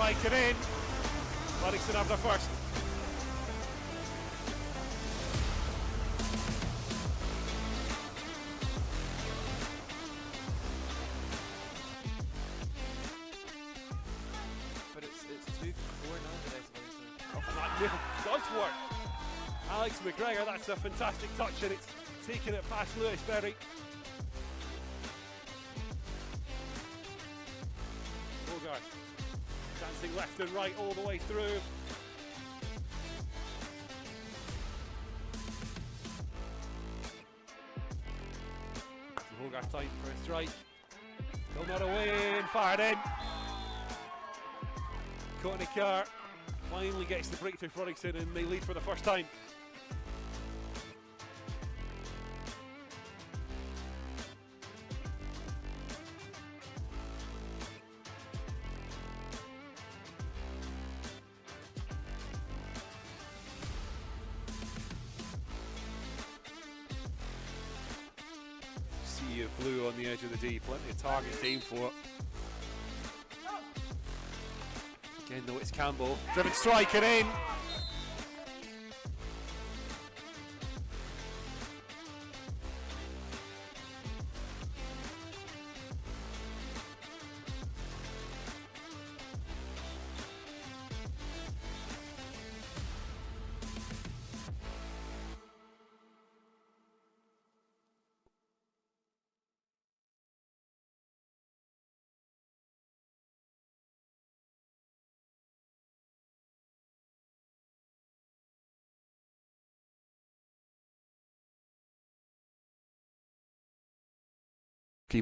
strike and in. Uddingston have their first. But it's 2-4 now the rest of Oh, that nibble does work. Alex McGregor, that's a fantastic touch, and it's taking it past Lewis Berry. Bogart dancing left and right all the way through. Bogart tight for a strike. Still not away and fired in. Koenig finally gets the breakthrough for Uddingston and they lead for the first time. Sea of blue on the edge of the D, plenty of target to aim for. Again though, it's Campbell, driven strike and in.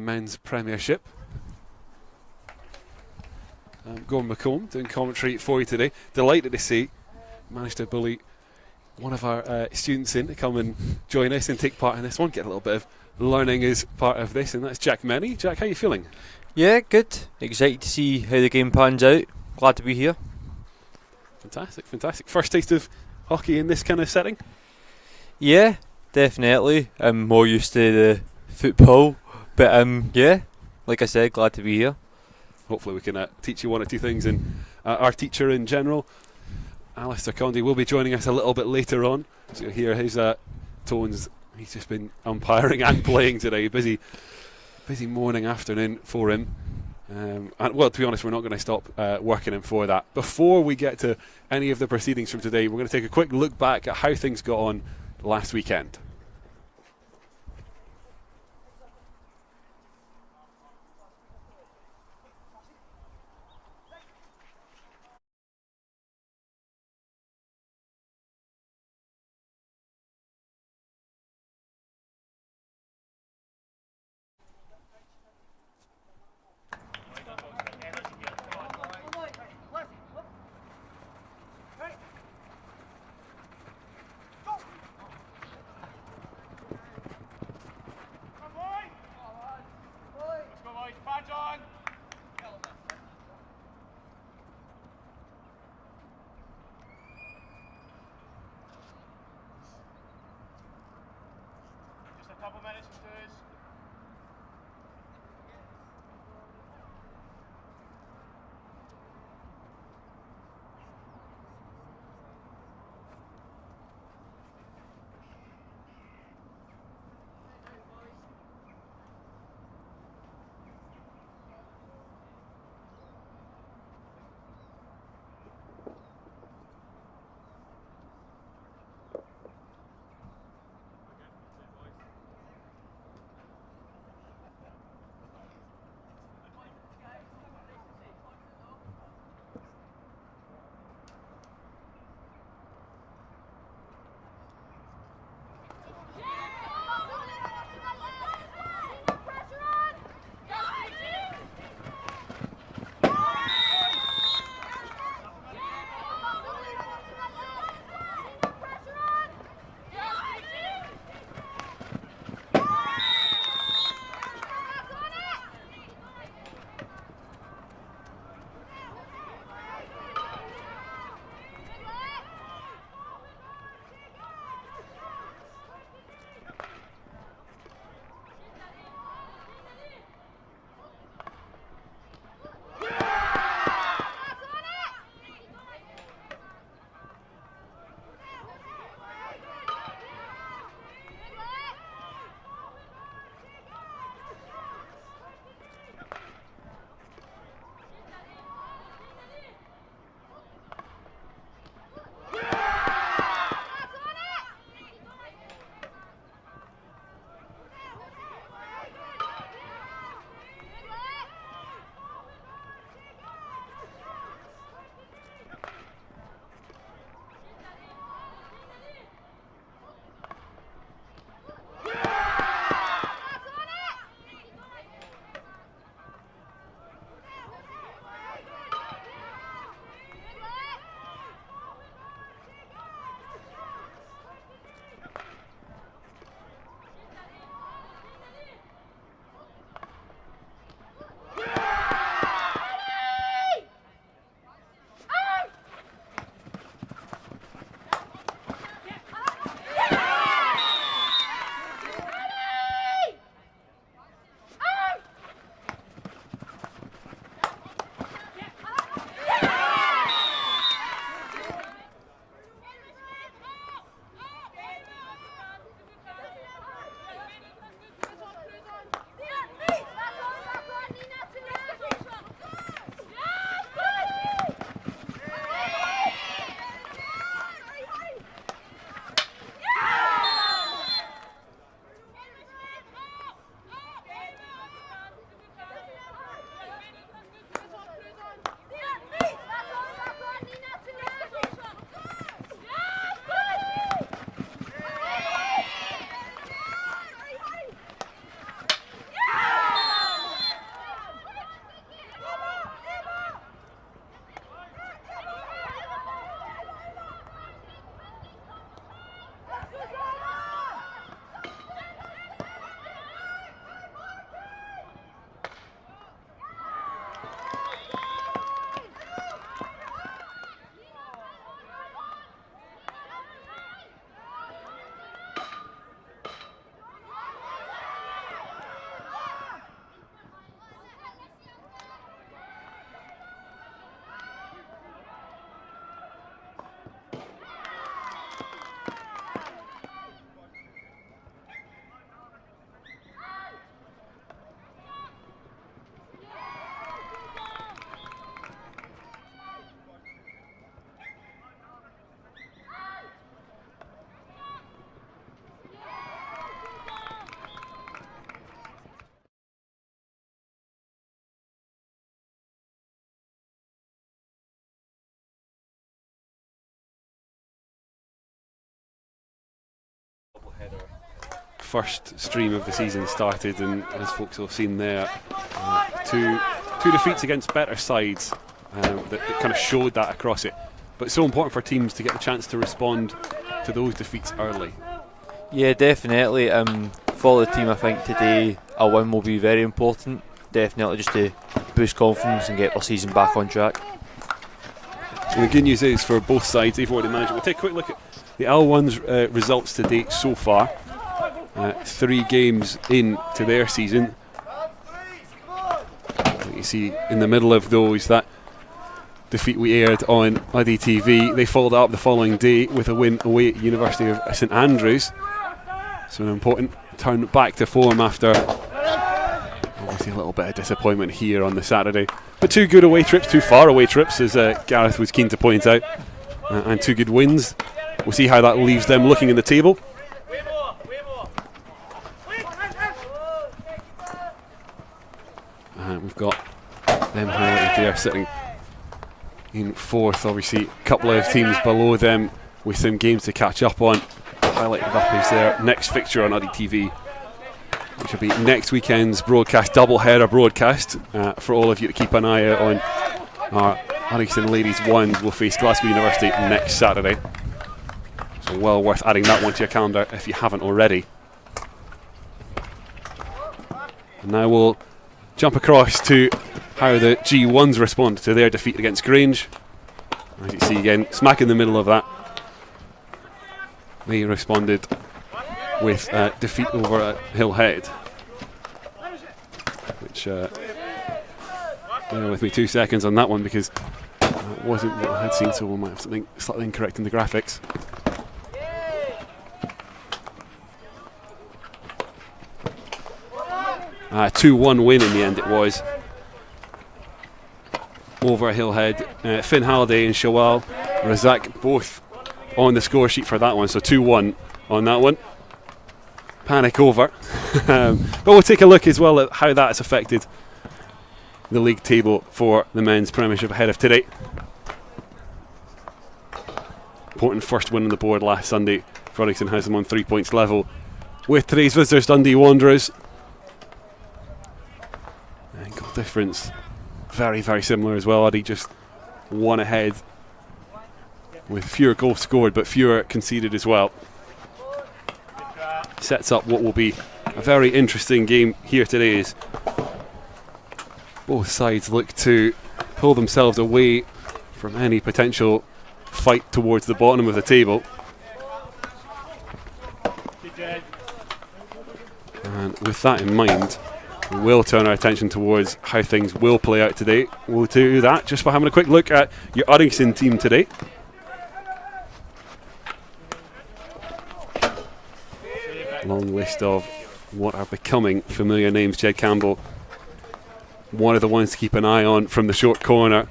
Men's Premiership. Gordon McComb doing commentary for you today. Delighted to see managed to bully one of our students in to come and join us and take part in this one. Get a little bit of learning as part of this, and that's Jack Menny. Jack, how are you feeling? Yeah, good. Excited to see how the game pans out. Glad to be here. Fantastic, fantastic. First taste of hockey in this kind of setting? Yeah, definitely. I'm more used to the football. But yeah, like I said, glad to be here. Hopefully we can teach you one or two things, and our teacher in general, Alistair Condy, will be joining us a little bit later on. So you'll hear his tones. He's just been umpiring and playing today. Busy morning, afternoon for him. And well, to be honest, we're not going to stop working him for that. Before we get to any of the proceedings from today, we're going to take a quick look back at how things got on last weekend. Couple minutes for twos. first stream of the season started, and as folks will have seen there, two defeats against better sides that kind of showed that across it. But it's so important for teams to get the chance to respond to those defeats early. Yeah, definitely. For the team, I think today a win will be very important. Definitely, just to boost confidence and get their season back on track. And the good news is for both sides, they've already managed. We'll take a quick look at the L1's results to date so far. 3 games into their season. You see in the middle of those that defeat we aired on UDDY TV. They followed up the following day with a win away at University of St Andrews. So an important turn back to form after obviously a little bit of disappointment here on the Saturday. But 2 good away trips, 2 far away trips, as Gareth was keen to point out, and 2 good wins. We'll see how that leaves them looking in the table. And we've got them highlighted there, sitting in 4th. Obviously, a couple of teams below them with some games to catch up on. Highlighted up is their next fixture on UDDY TV, which will be next weekend's broadcast, double-header broadcast for all of you to keep an eye out on. Our Uddingston Ladies 1s will face Glasgow University next Saturday. So well worth adding that one to your calendar if you haven't already. And now we'll jump across to how the G1s respond to their defeat against Grange. As you see again, smack in the middle of that. They responded with defeat over at Hillhead, which bear with me 2 seconds on that one, because it wasn't what I had seen, so we might have something slightly incorrect in the graphics. A 2-1 win in the end it was over Hillhead. Finn Halliday and Shawal Razak both on the score sheet for that one, so 2-1 on that one. Panic over. But we'll take a look as well at how that has affected the league table for the men's Premiership ahead of today. Important first win on the board last Sunday. Uddingston has them on 3 points level with today's visitors, Dundee Wanderers. And goal difference very, very similar as well. Uddy just 1 ahead, with fewer goals scored but fewer conceded as well. Sets up what will be a very interesting game here today, as both sides look to pull themselves away from any potential fight towards the bottom of the table. And with that in mind, we will turn our attention towards how things will play out today. We'll do that just by having a quick look at your Uddingston team today. Long list of what are becoming familiar names. Jed Campbell, one of the ones to keep an eye on from the short corner.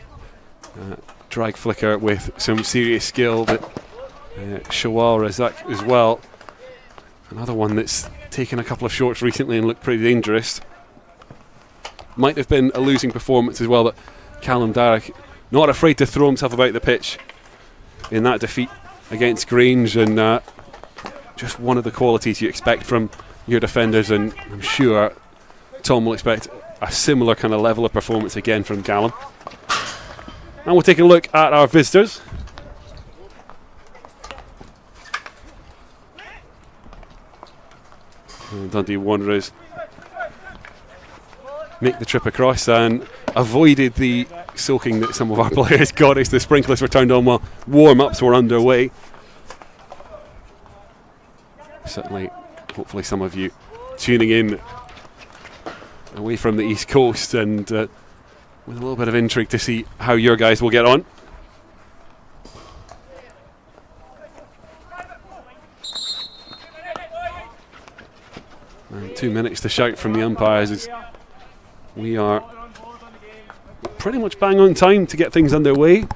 Drag flicker with some serious skill, but Shawal Razak as well. Another one that's taken a couple of shorts recently and looked pretty dangerous. Might have been a losing performance as well, but Callum Darragh not afraid to throw himself about the pitch in that defeat against Grange, and just one of the qualities you expect from your defenders, and I'm sure Tom will expect a similar kind of level of performance again from Callum. And we'll take a look at our visitors. And Dundee Wanderers make the trip across and avoided the soaking that some of our players got as the sprinklers were turned on while warm-ups were underway. Certainly, hopefully some of you tuning in away from the East Coast and with a little bit of intrigue to see how your guys will get on. And 2 minutes to shout from the umpires as we are pretty much bang on time to get things underway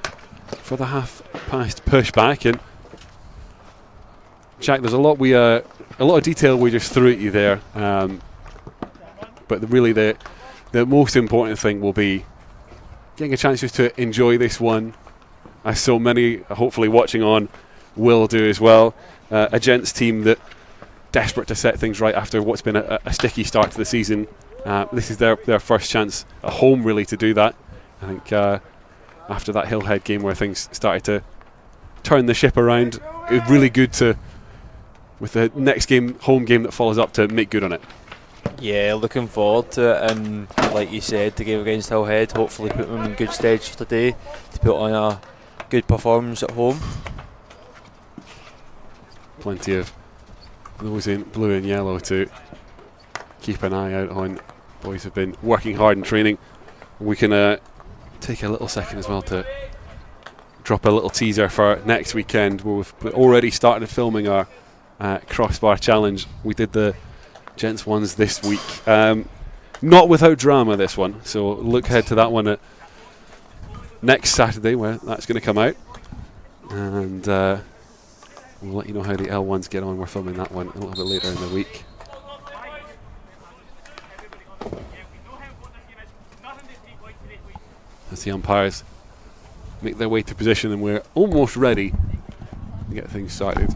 for the half-past pushback. And Jack, there's a lot of detail we just threw at you there, but really the most important thing will be getting a chance just to enjoy this one, as so many hopefully watching on will do as well. A Gents team that desperate to set things right after what's been a sticky start to the season. This is their first chance at home, really, to do that. I think after that Hillhead game where things started to turn the ship around, it's really good to, with the next game, home game that follows up, to make good on it. Yeah, looking forward to it, and like you said, the game against Hillhead, hopefully put them in good stead for today to put on a good performance at home. Plenty of those in blue and yellow to keep an eye out on. Boys have been working hard in training. We can take a little second as well to drop a little teaser for next weekend. We've already started filming our crossbar challenge. We did the Gents ones this week, not without drama this one, so look ahead to that one at next Saturday where that's going to come out, and we'll let you know how the L1s get on. We're filming that one a little bit later in the week. As the umpires make their way to position, and we're almost ready to get things started.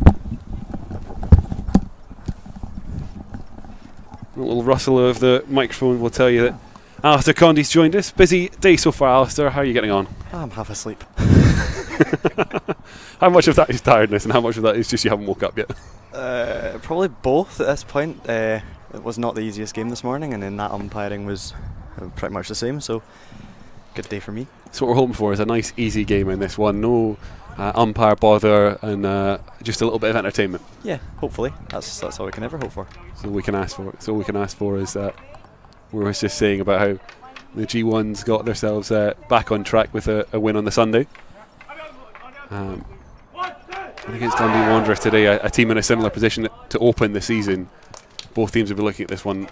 A little rustle of the microphone will tell you that Alistair Condy's joined us. Busy day so far, Alistair. How are you getting on? I'm half asleep. How much of that is tiredness and how much of that is just you haven't woke up yet? Probably both at this point. It was not the easiest game this morning, and then that umpiring was pretty much the same, so good day for me. So what we're hoping for is a nice easy game in this one. No umpire bother, and just a little bit of entertainment. Yeah, hopefully. That's all we can ever hope for. So we can ask for. So all we can ask for is we were just saying about how the G1s got themselves back on track with a win on the Sunday. And against Dundee Wanderers today, a team in a similar position to open the season. Both teams will be looking at this one,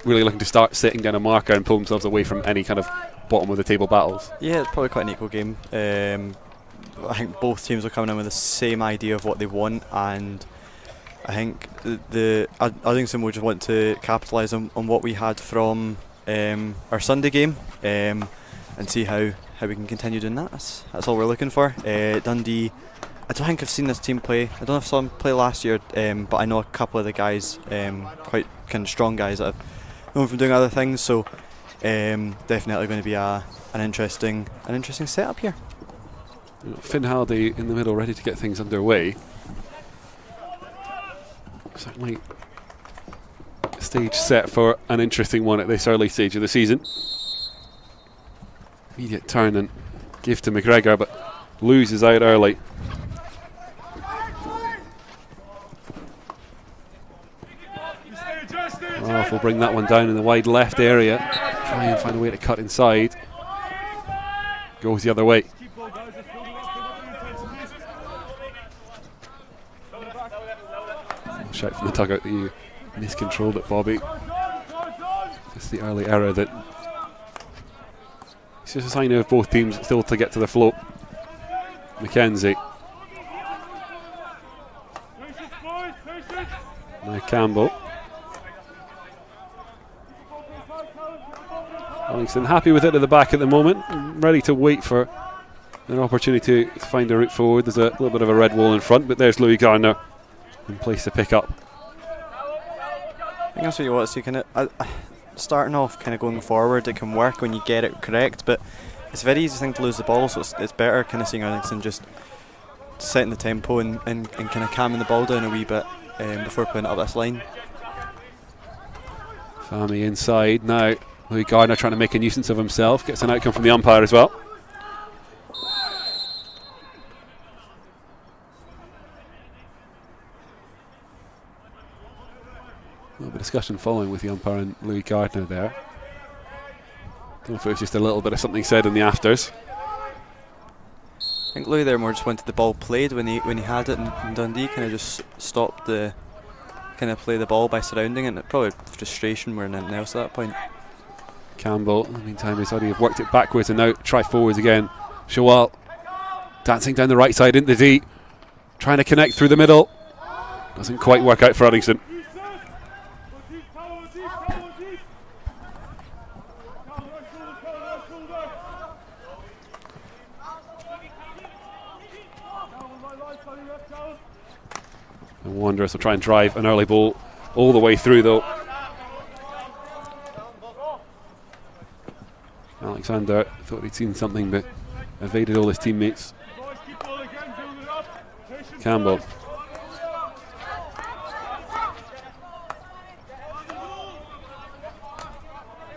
really looking to start setting down a marker and pull themselves away from any kind of bottom of the table battles. Yeah, it's probably quite an equal game. I think both teams are coming in with the same idea of what they want, and I think the Uddingston will just want to capitalise on what we had from our Sunday game, and see how we can continue doing that. That's all we're looking for. Dundee, I don't think I've seen this team play. I don't know if I saw them play last year, but I know a couple of the guys, quite kind of strong guys that I've known from doing other things. So definitely going to be an interesting setup here. Finn Halliday in the middle, ready to get things underway. Certainly stage set for an interesting one at this early stage of the season. Immediate turn and give to McGregor, but loses out early. Ralph will bring that one down in the wide left area. Try and find a way to cut inside. Goes the other way. Shout from the dugout that you miscontrolled it, Bobby. Just the early error that. It's just a sign of both teams still to get to the float. Mackenzie. Now Campbell. Uddingston happy with it at the back at the moment, ready to wait for an opportunity to find a route forward. There's a little bit of a red wall in front, but there's Louis Gardner in place to pick up. I think that's what you want to see. Kind of starting off, kind of going forward, it can work when you get it correct, but it's a very easy thing to lose the ball. So it's better kind of seeing Uddingston just setting the tempo and kind of calming the ball down a wee bit before putting it up this line. Fahmy inside now. Louis Gardner trying to make a nuisance of himself, gets an outcome from the umpire as well. A little bit of discussion following with the umpire and Louis Gardner there. Don't know if it was just a little bit of something said in the afters. I think Louis there more just wanted the ball played when he had it, and Dundee kind of just stopped the kind of play the ball by surrounding it. And probably frustration more than anything else at that point. Campbell, in the meantime, has already worked it backwards and now try forwards again. Shawal dancing down the right side into the D, trying to connect through the middle. Doesn't quite work out for Uddingston. Wanderers will try and drive an early ball all the way through though. Alexander thought he'd seen something but evaded all his teammates. Campbell.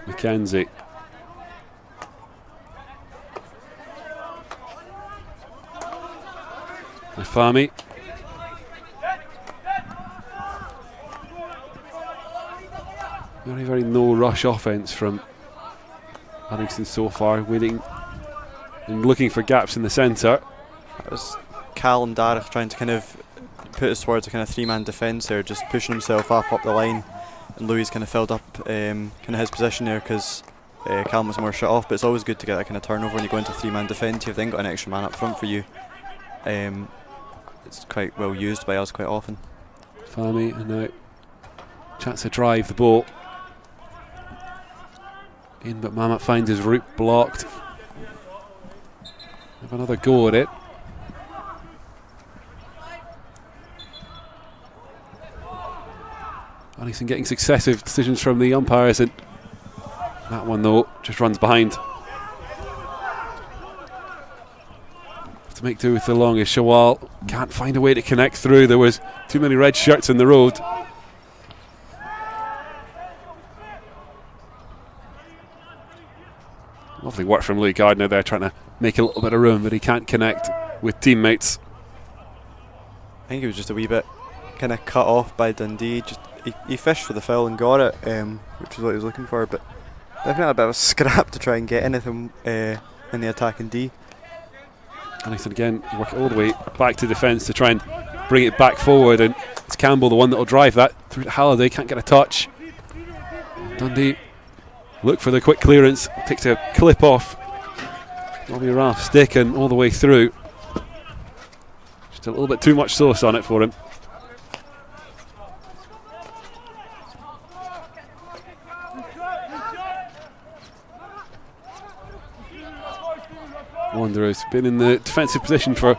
Mackenzie. Fahmy. Very, very no rush offence from Uddingston so far, waiting and looking for gaps in the centre. That was Callum Darragh trying to kind of put us towards a kind of three-man defence there, just pushing himself up the line, and Louis kind of filled up kind of his position there because Callum was more shut off. But it's always good to get that kind of turnover when you go into three-man defence. You've then got an extra man up front for you. It's quite well used by us quite often. Fahmy, and now chance to drive the ball in, but Mamet finds his route blocked. Have another go at it. Uddingston getting successive decisions from the umpires, and that one though just runs behind. To make do with the longest, Shawal can't find a way to connect through. There was too many red shirts in the road. Lovely work from Louis Gardner there, trying to make a little bit of room, but he can't connect with teammates. I think he was just a wee bit kind of cut off by Dundee. Just he fished for the foul and got it, which is what he was looking for. But definitely a bit of a scrap to try and get anything in the attacking D. Uddingston again work all the way back to defence to try and bring it back forward, and it's Campbell the one that will drive that through to Halliday. Can't get a touch. Dundee look for the quick clearance, takes a clip off Robbie Ralph's stick and all the way through. Just a little bit too much sauce on it for him. Wanderers been in the defensive position for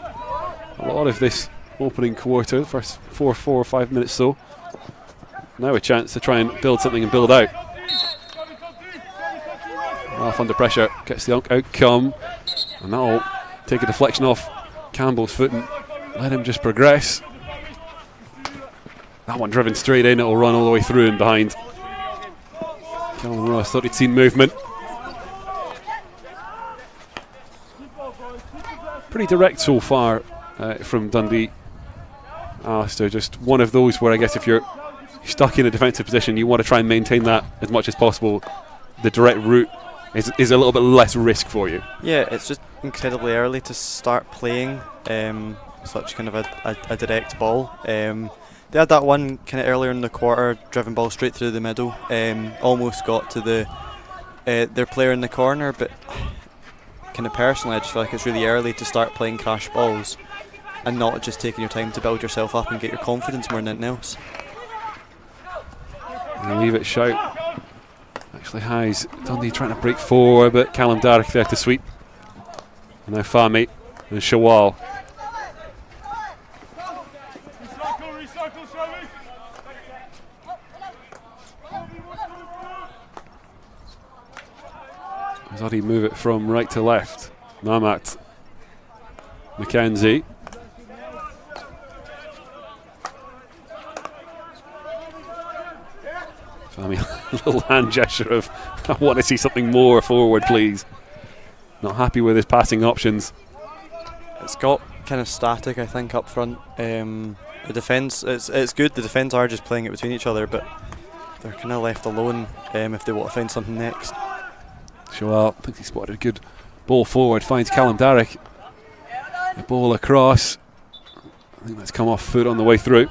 a lot of this opening quarter, first 4 or 5 minutes so. Now a chance to try and build something and build out. Ralph under pressure, gets the outcome, and that'll take a deflection off Campbell's foot and let him just progress. That one driven straight in, it'll run all the way through and behind. Callum Ross thought he'd seen movement. Pretty direct so far from Dundee. Alistair, just one of those where I guess if you're stuck in a defensive position, you want to try and maintain that as much as possible. The direct route is a little bit less risk for you. Yeah, it's just incredibly early to start playing such kind of a direct ball. They had that one kind of earlier in the quarter, driven ball straight through the middle, almost got to their player in the corner, but kind of personally I just feel like it's really early to start playing crash balls and not just taking your time to build yourself up and get your confidence more than anything else. Leave it shout. Actually highs. Dundee trying to break forward, but Callum Darragh there to sweep. And now Fahmy and Shawal. Uddy move it from right to left. Mamet. Mackenzie. Fahmy, a little hand gesture of, I want to see something more forward, please. Not happy with his passing options. It's got kind of static, I think, up front. The defence, it's good. The defence are just playing it between each other, but they're kind of left alone if they want to find something next. Shawal thinks he spotted a good ball forward, finds Callum Darragh. The ball across. I think that's come off foot on the way through.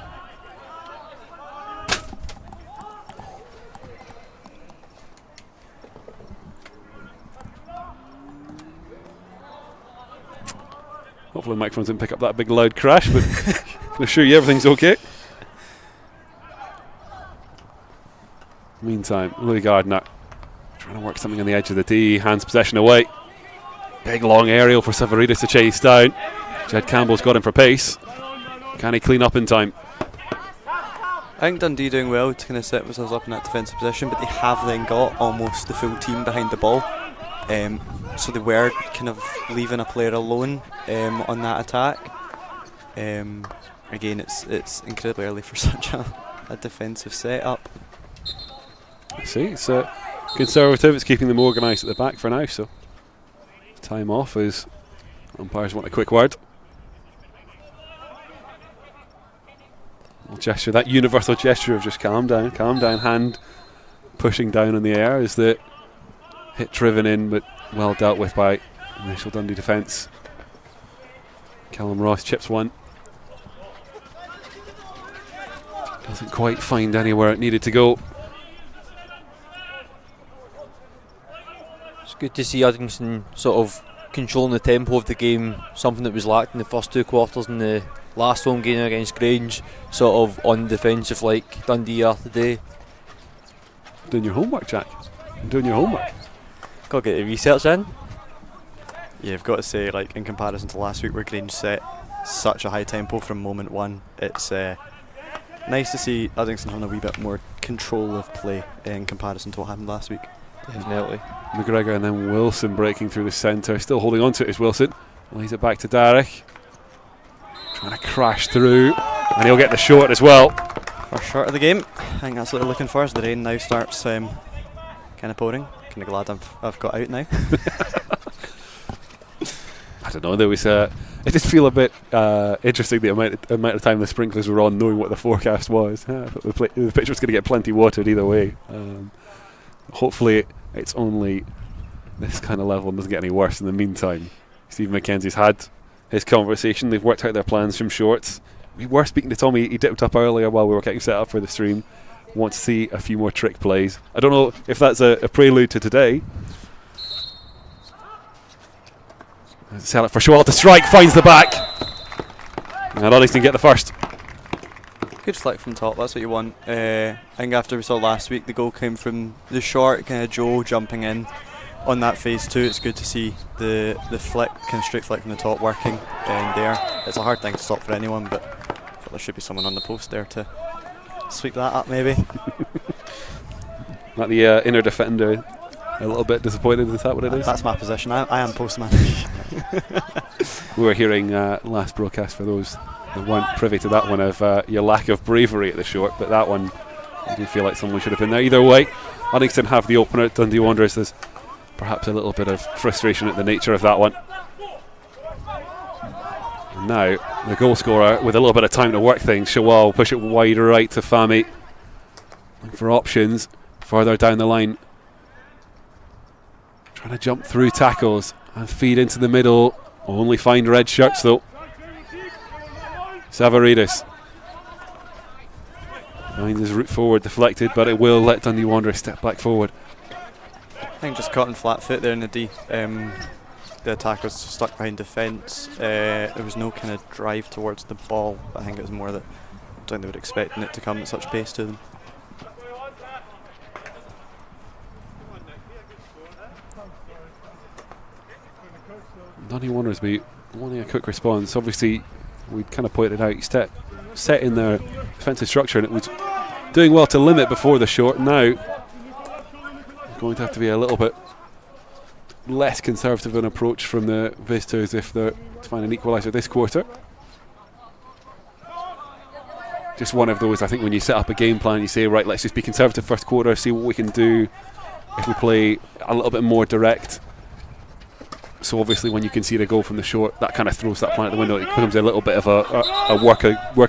Hopefully the microphones didn't pick up that big loud crash, but I can assure you everything's okay. Meantime, Louis Gardner trying to work something on the edge of the tee, hands possession away. Big long aerial for Savarides to chase down. Jed Campbell's got him for pace. Can he clean up in time? think Dundee doing well to kind of set themselves up in that defensive position, but they have then got almost the full team behind the ball. So they were kind of leaving a player alone on that attack. Again, it's incredibly early for such a defensive setup. I see, it's conservative, it's keeping them organised at the back for now, so time off as umpires want a quick word. Gesture, that universal gesture of just calm down, hand pushing down in the air as the hit driven in but well dealt with by initial Dundee defence. Callum Ross chips one. Doesn't quite find anywhere it needed to go. It's good to see Uddingston sort of controlling the tempo of the game, something that was lacked in the first 2 quarters in the last home game against Grange, sort of on defensive like Dundee are today. Doing your homework, Jack. Doing your homework. Got to get the research in. Yeah, I've got to say, like in comparison to last week where Grange set such a high tempo from moment one, it's nice to see Uddingston having a wee bit more control of play in comparison to what happened last week. Definitely. McGregor and then Wilson breaking through the centre. Still holding on to it is Wilson. Lays it back to Derek. Trying to crash through. And he'll get the short as well. First shot of the game. I think that's what they're looking for as the rain now starts kind of pouring. Kind of glad I've got out now. I don't know, there was it did feel a bit interesting the amount of time the sprinklers were on, knowing what the forecast was. I thought the pitch was going to get plenty watered either way. Hopefully it's only this kind of level and doesn't get any worse in the meantime. Stephen McKenzie's had his conversation. They've worked out their plans from shorts. We were speaking to Tommy. He dipped up earlier while we were getting set up for the stream. Want to see a few more trick plays. I don't know if that's a prelude to today. Sell it for Schwal to strike. Finds the back. And Uddingston get the first. Good flick from top, that's what you want. I think after we saw last week, the goal came from the short, kind of Joe jumping in on that phase 2. It's good to see the flick, kind of straight flick from the top working there. It's a hard thing to stop for anyone, but I thought there should be someone on the post there to sweep that up maybe. Like the inner defender, a little bit disappointed. Is that what it is? That's my position. I am postman. We were hearing last broadcast, for those that weren't privy to that one, of your lack of bravery at the short, but that one I do feel like someone should have been there. Either way, Uddingston have the opener at Dundee Wanderers. There's perhaps a little bit of frustration at the nature of that one. And now the goal scorer with a little bit of time to work things. Shawal push it wide right to Fami. Looking for options further down the line. Trying to jump through tackles and feed into the middle. Only find red shirts though. Savaridis finds his route forward, deflected, but it will let Dundee Wanderers step back forward. I think just caught in flat foot there in the D. The attack was stuck behind defence. There was no kind of drive towards the ball. I think it was more that I don't think they were expecting it to come at such pace to them. Dundee Wanderers be wanting a quick response. Obviously, we kind of pointed out, set in their defensive structure, and it was doing well to limit before the short. Now, going to have to be a little bit less conservative an approach from the visitors if they're to find an equaliser this quarter. Just one of those, I think, when you set up a game plan, you say, right, let's just be conservative first quarter, see what we can do if we play a little bit more direct. So obviously when you concede a goal from the short, that kind of throws that plan out the window. It becomes a little bit of a work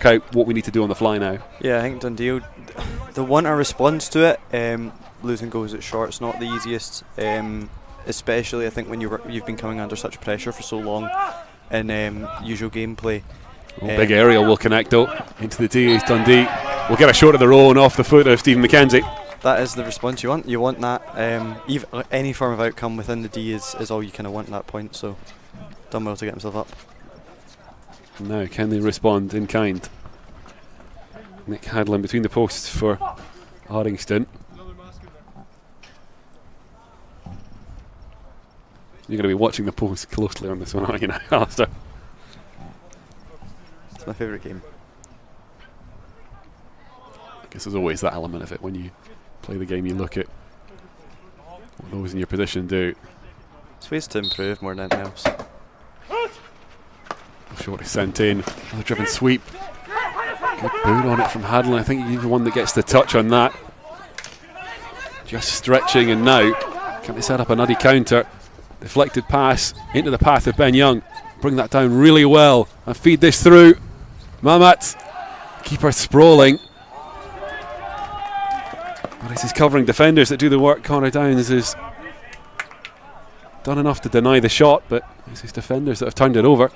out what we need to do on the fly now. Yeah, I think Dundee, they want a response to it. Losing goals at short is not the easiest, especially I think when you've been coming under such pressure for so long in usual gameplay. Big aerial will connect though into the D. Dundee will get a shot of their own off the foot of Stephen McKenzie. That is the response you want. You want that. Any form of outcome within the D is all you kind of want at that point. So, done well to get himself up. Now, can they respond in kind? Nick Hadlin between the posts for Uddingston. You're going to be watching the post closely on this one, aren't you now, Alistair? It's my favourite game. guess there's always that element of it when you play the game. You look at what those in your position do. It's ways to improve more than anything else. Short is sent in. Another driven sweep. Good boot on it from Hadley. I think he's the one that gets the touch on that. Just stretching, and now can they set up a nutty counter? Deflected pass into the path of Ben Young. Bring that down really well and feed this through. Mamat, keeper sprawling. But it's his covering defenders that do the work. Connor Downs has done enough to deny the shot, but it's his defenders that have turned it over.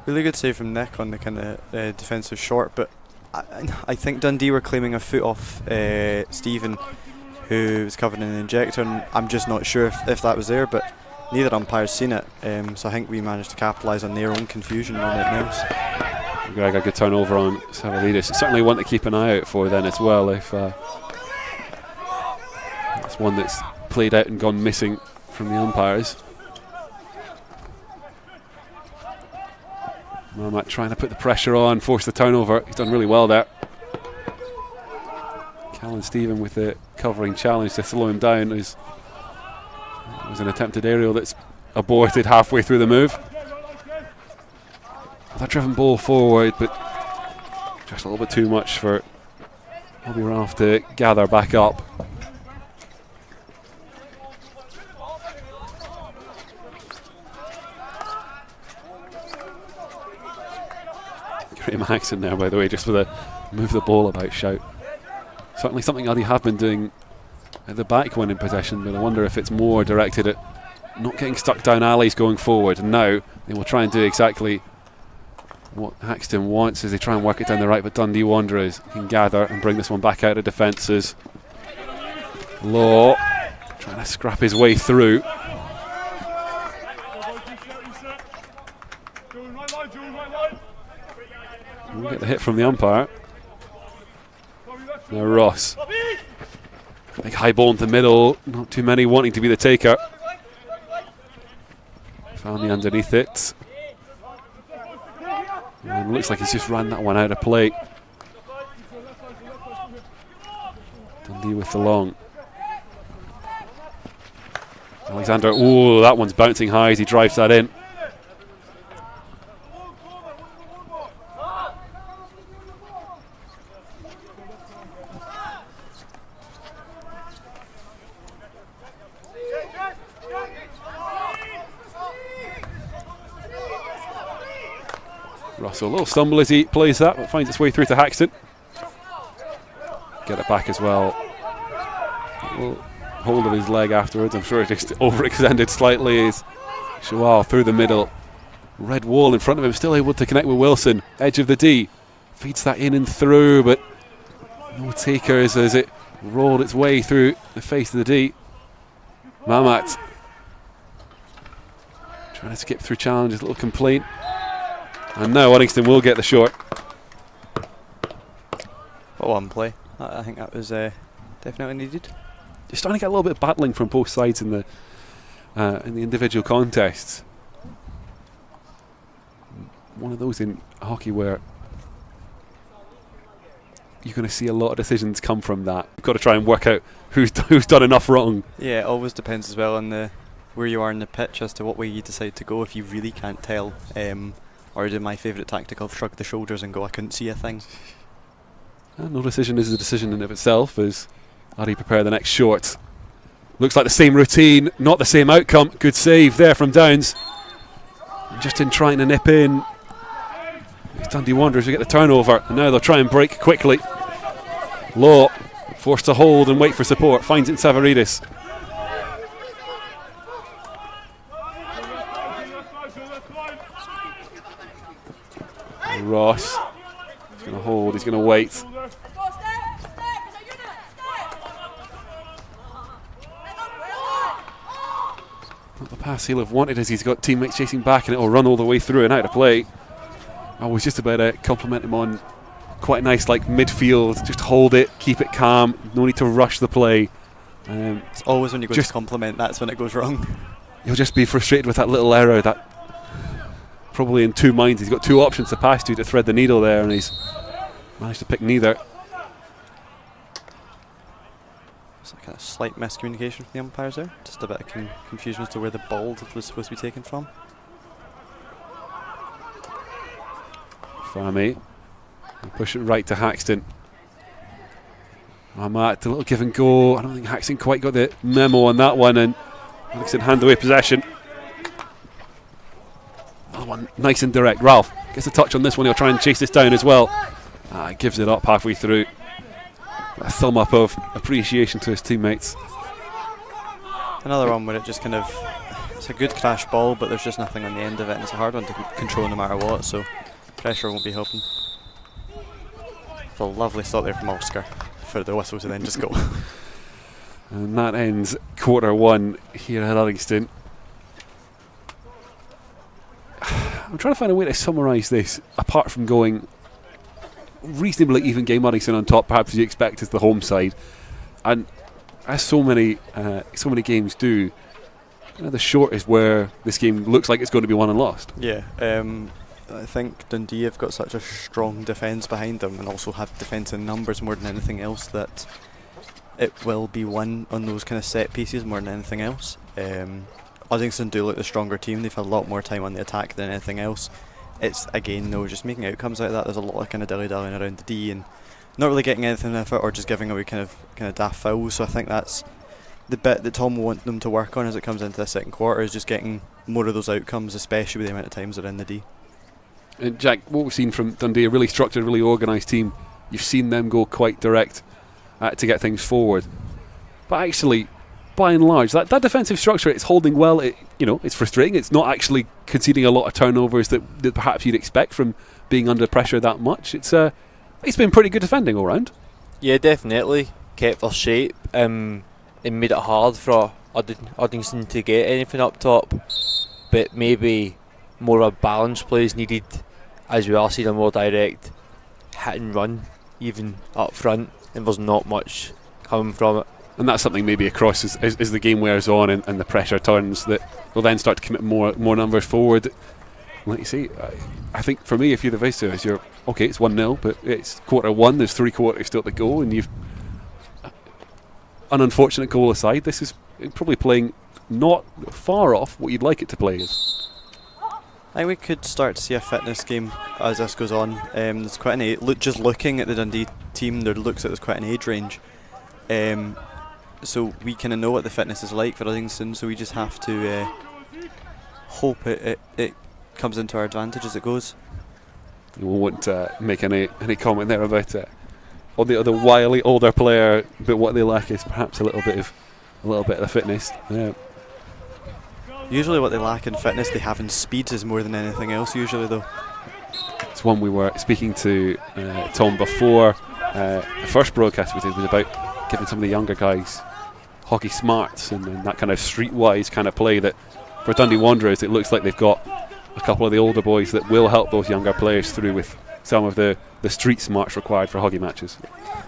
Really good save from Nick on the kind of defensive short, but I think Dundee were claiming a foot off Stephen, who was covered in an injector, and I'm just not sure if that was there, but neither umpire's seen it, so I think we managed to capitalise on their own confusion more than anything else. Greg, a good turnover on Savalides. Certainly one to keep an eye out for then as well, if it's one that's played out and gone missing from the umpires. Mamat trying to put the pressure on, force the turnover. He's done really well there. Callan Stephen with the covering challenge to slow him down. It was an attempted aerial that's aborted halfway through the move. That driven ball forward, but just a little bit too much for Bobby Ralph to gather back up. Graham Haxon there, by the way, just with a move the ball about shout. Certainly something Uddy have been doing at the back when in possession, but I wonder if it's more directed at not getting stuck down alleys going forward. And now they will try and do exactly what Haxton wants as they try and work it down the right, but Dundee Wanderers can gather and bring this one back out of defences. Law trying to scrap his way through. We'll get the hit from the umpire. Now Ross. Big high ball into the middle. Not too many wanting to be the taker. Found the underneath it. And looks like he's just ran that one out of play. Dundee with the long. Alexander, ooh, that one's bouncing high as he drives that in. Russell, a little stumble as he plays that, but finds its way through to Haxton. Get it back as well. Little hold of his leg afterwards. I'm sure it just overextended slightly as Shawal through the middle. Red wall in front of him, still able to connect with Wilson. Edge of the D. Feeds that in and through, but no takers as it rolled its way through the face of the D. Mamat trying to skip through challenges, a little complaint. And now Uddingston will get the short. Well, one play. I think that was definitely needed. You're starting to get a little bit of battling from both sides in the individual contests. One of those in hockey where you're going to see a lot of decisions come from that. You've got to try and work out who's done enough wrong. Yeah, it always depends as well on where you are in the pitch as to what way you decide to go. If you really can't tell. Or do my favourite tactic of shrug the shoulders and go, I couldn't see a thing. No decision is a decision in of itself as Uddy prepare the next short. Looks like the same routine, not the same outcome. Good save there from Downs. And just in trying to nip in, it's Dundee Wanderers who get the turnover, and now they'll try and break quickly. Law forced to hold and wait for support, finds it in Savarides. Ross, he's going to hold, he's going to wait. Not the pass he'll have wanted as he's got teammates chasing back, and it'll run all the way through and out of play. I was just about to compliment him on quite nice, like midfield, just hold it, keep it calm, no need to rush the play. It's always when you go to compliment, that's when it goes wrong. You'll just be frustrated with that little error, that probably in two minds. He's got two options to pass to thread the needle there, and he's managed to pick neither. It's a kind of slight miscommunication from the umpires there. Just a bit of confusion as to where the ball was supposed to be taken from. Fahmy. Push it right to Haxton. Matt, a little give and go. I don't think Haxton quite got the memo on that one, and Haxton hand away possession. Another one nice and direct. Ralph gets a touch on this one. He'll try and chase this down as well. Gives it up halfway through. A thumb up of appreciation to his teammates. Another one where it just kind of, it's a good crash ball, but there's just nothing on the end of it, and it's a hard one to control no matter what, so pressure won't be helping. It's a lovely stop there from Oscar for the whistle to then just go. And that ends quarter one here at Uddingston. I'm trying to find a way to summarise this, apart from going reasonably even game. Uddingston on top, perhaps as you expect, as the home side, and as so many games do, the short is where this game looks like it's going to be won and lost. Yeah, I think Dundee have got such a strong defence behind them, and also have defence in numbers more than anything else, that it will be won on those kind of set pieces more than anything else. Uddingston do look the stronger team. They've had a lot more time on the attack than anything else. It's again though just making outcomes out of that. There's a lot of kind of dilly-dallying around the D and not really getting anything out of it, or just giving away kind of daft fouls. So I think that's the bit that Tom will want them to work on as it comes into the second quarter, is just getting more of those outcomes, especially with the amount of times they're in the D. And Jack, what we've seen from Dundee, a really structured, really organised team. You've seen them go quite direct to get things forward, but actually, by and large, that defensive structure, it's holding well. It's frustrating. It's not actually conceding a lot of turnovers that perhaps you'd expect from being under pressure that much. It's been pretty good defending all round. Yeah, definitely kept their shape. It made it hard for Uddingston to get anything up top, but maybe more of a balanced play is needed, as we are seeing a more direct hit and run even up front, and there's not much coming from it. And that's something maybe across as the game wears on and the pressure turns, that will then start to commit more numbers forward. Like you see, I think for me, if you're the visitors, you're okay, it's 1-0, but it's quarter one, there's 3 quarters still to go, and you've an unfortunate goal aside, this is probably playing not far off what you'd like it to play as. I think we could start to see a fitness game as this goes on. There's quite an just looking at the Dundee team, there looks like there's quite an age range. So we kind of know what the fitness is like for Uddingston, so we just have to hope it comes into our advantage as it goes. We won't make any comment there about or the wily older player, but what they lack is perhaps a little bit of the fitness. Yeah. Usually what they lack in fitness, they have in speed is more than anything else usually though. It's one we were speaking to Tom before. The first broadcast we did was about giving some of the younger guys hockey smarts and that kind of streetwise kind of play that for Dundee Wanderers it looks like they've got a couple of the older boys that will help those younger players through with some of the street smarts required for hockey matches.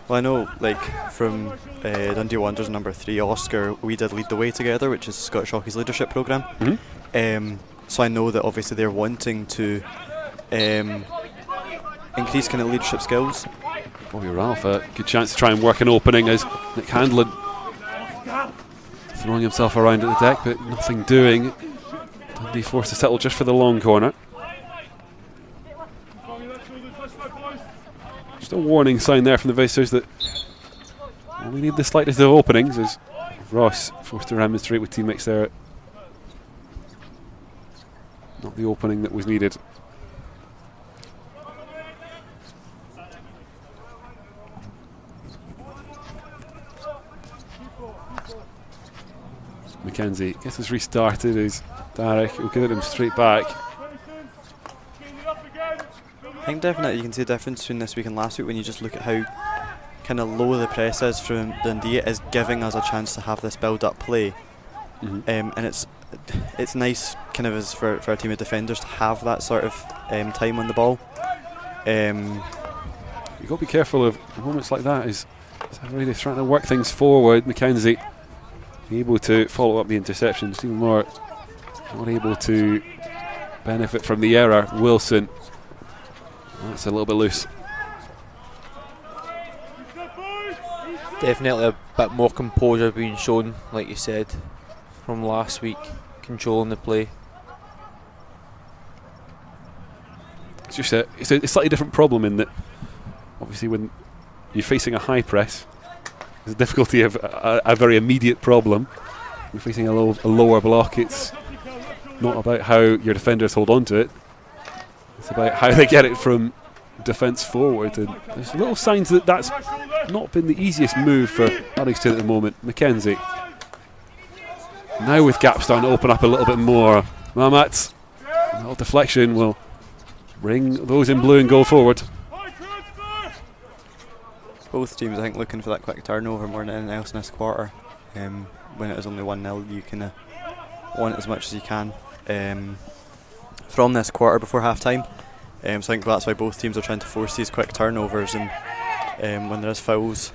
Well, I know, like from Dundee Wanderers number 3, Oscar, we did Lead the Way together, which is Scottish Hockey's leadership programme. Mm-hmm. So I know that obviously they're wanting to increase kind of leadership skills. Bobby Ralph, a good chance to try and work an opening as Nick Handlin throwing himself around at the deck, but nothing doing. Dundee forced to settle just for the long corner. Just a warning sign there from the visitors that we need the slightest of openings, as Ross forced to remonstrate with teammates there. Not the opening that was needed. Mackenzie gets us restarted as Derek will give it him straight back. I think definitely you can see a difference between this week and last week when you just look at how kind of low the press is from Dundee. It is giving us a chance to have this build-up play. Mm-hmm. And it's nice kind of as for a team of defenders to have that sort of time on the ball. You've got to be careful of moments like that as really trying to work things forward. Mackenzie able to follow up the interception. Stephen Moore not able to benefit from the error. Wilson, that's a little bit loose. Definitely a bit more composure being shown, like you said, from last week, controlling the play. It's just it's a slightly different problem in that obviously when you're facing a high press, there's a difficulty of a very immediate problem. You're facing a lower block. It's not about how your defenders hold on to it. It's about how they get it from defence forward. And there's little signs that that's not been the easiest move for Uddingston at the moment. Mackenzie. Now with gaps starting to open up a little bit more. Mamat. A little deflection will bring those in blue and goal forward. Both teams, I think, looking for that quick turnover more than anything else in this quarter. When it was only 1-0, you kind of want as much as you can from this quarter before half time. So I think that's why both teams are trying to force these quick turnovers, and when there is fouls.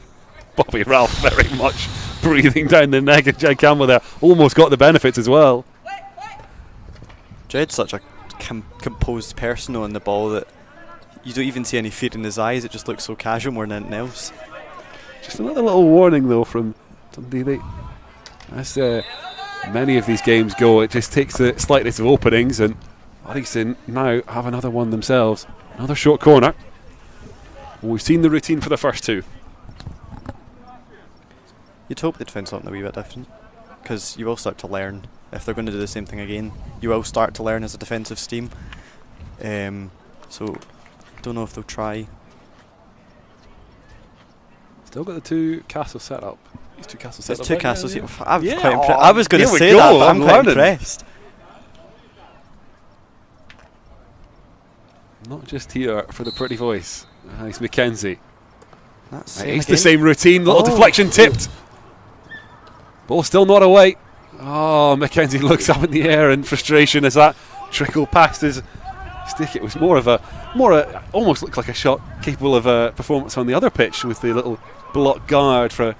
Bobby Ralph very much breathing down the neck of Jed Campbell there. Almost got the benefits as well. Jed's such a composed person on the ball that you don't even see any fear in his eyes. It just looks so casual more than anything else. Just another little warning though from Dundee. As many of these games go, it just takes the slightest of openings, and Uddingston now have another one themselves. Another short corner. We've seen the routine for the first two. You'd hope they'd find something a wee bit different, because you will start to learn. If they're going to do the same thing again, you will start to learn as a defensive scheme. So, don't know if they'll try. Still got the two castles set up. These two castles set There's up. two castles here. Yeah. I was going to Here we say go, that, but I'm I'm quite learning. impressed. Not just here for the pretty voice. It's Mackenzie. That's It's the same routine. Little deflection tipped. Ball still not away. Oh, Mackenzie looks up in the air in frustration as that trickled past his stick. It was almost looked like a shot capable of a performance on the other pitch with the little block guard for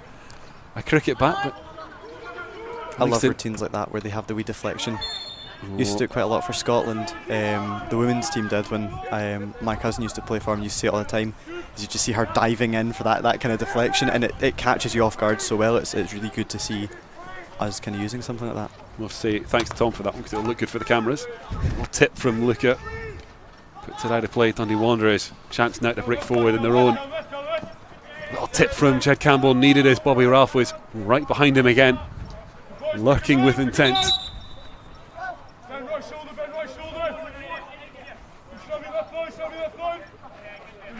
a cricket bat. But I love routines like that where they have the wee deflection. Used to do it quite a lot for Scotland. The women's team did when my cousin used to play for them. Used to see it all the time. You just see her diving in for that kind of deflection, and it catches you off guard so well. It's really good to see us kind of using something like that. We'll say thanks to Tom for that one because it'll look good for the cameras. A little tip from Luca. Puts it out of play. Dundee Wanderers chance now to break forward in their own. Little tip from Jed Campbell needed as Bobby Ralph was right behind him again, lurking with intent.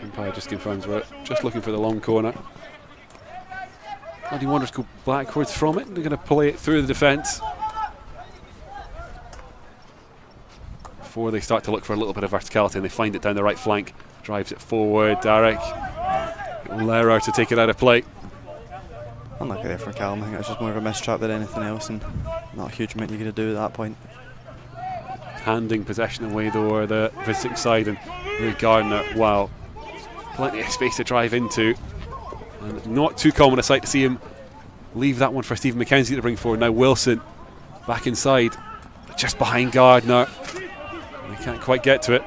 Umpire just confirms we're just looking for the long corner. Dundee Wanderers go backwards from it. They're going to play it through the defence before they start to look for a little bit of verticality, and they find it down the right flank. Drives it forward. Derek Lehrer to take it out of play. Unlucky there for Callum. I think it was just more of a mistrap than anything else, and not a huge amount you could do at that point. Handing possession away though, the visiting side, and Louis Gardner, wow, plenty of space to drive into, and not too common a sight to see him leave that one for Stephen Mackenzie to bring forward. Now Wilson back inside, just behind Gardner. They can't quite get to it.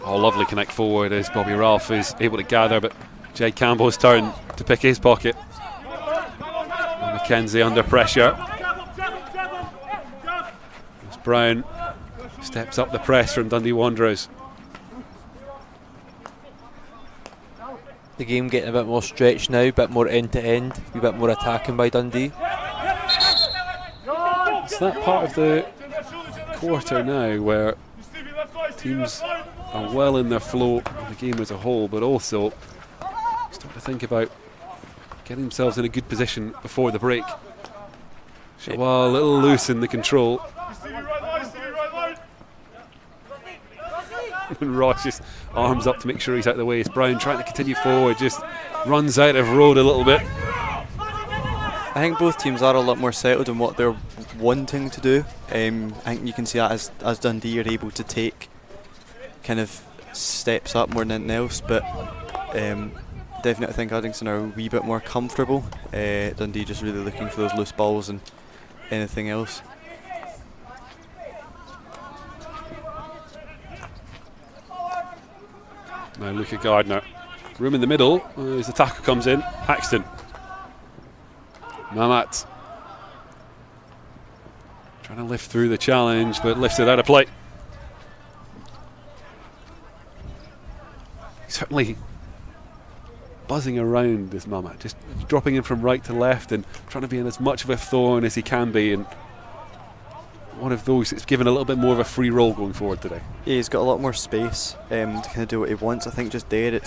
Oh, lovely connect forward as Bobby Ralph is able to gather, but Jed Campbell's turn to pick his pocket. And Mackenzie under pressure. As Brown steps up the press from Dundee Wanderers. The game getting a bit more stretched now, a bit more end to end, a bit more attacking by Dundee. It's that part of the quarter now where teams are well in their flow of the game as a whole, but also start to think about getting themselves in a good position before the break. Well, a little loose in the control. And Ross just arms up to make sure he's out of the way. It's Brown trying to continue forward, just runs out of road a little bit. I think both teams are a lot more settled in what they're wanting to do. I think you can see that as Dundee are able to take kind of steps up more than anything else, but definitely think Uddingston are a wee bit more comfortable. Dundee just really looking for those loose balls and anything else. Now look at Gardner. Room in the middle as the tackle comes in. Paxton. Mamat. Trying to lift through the challenge, but lifts it out of play. Certainly buzzing around this Mamat, just dropping in from right to left and trying to be in as much of a thorn as he can be, and one of those that's given a little bit more of a free roll going forward today. Yeah, he's got a lot more space to kind of do what he wants. I think just there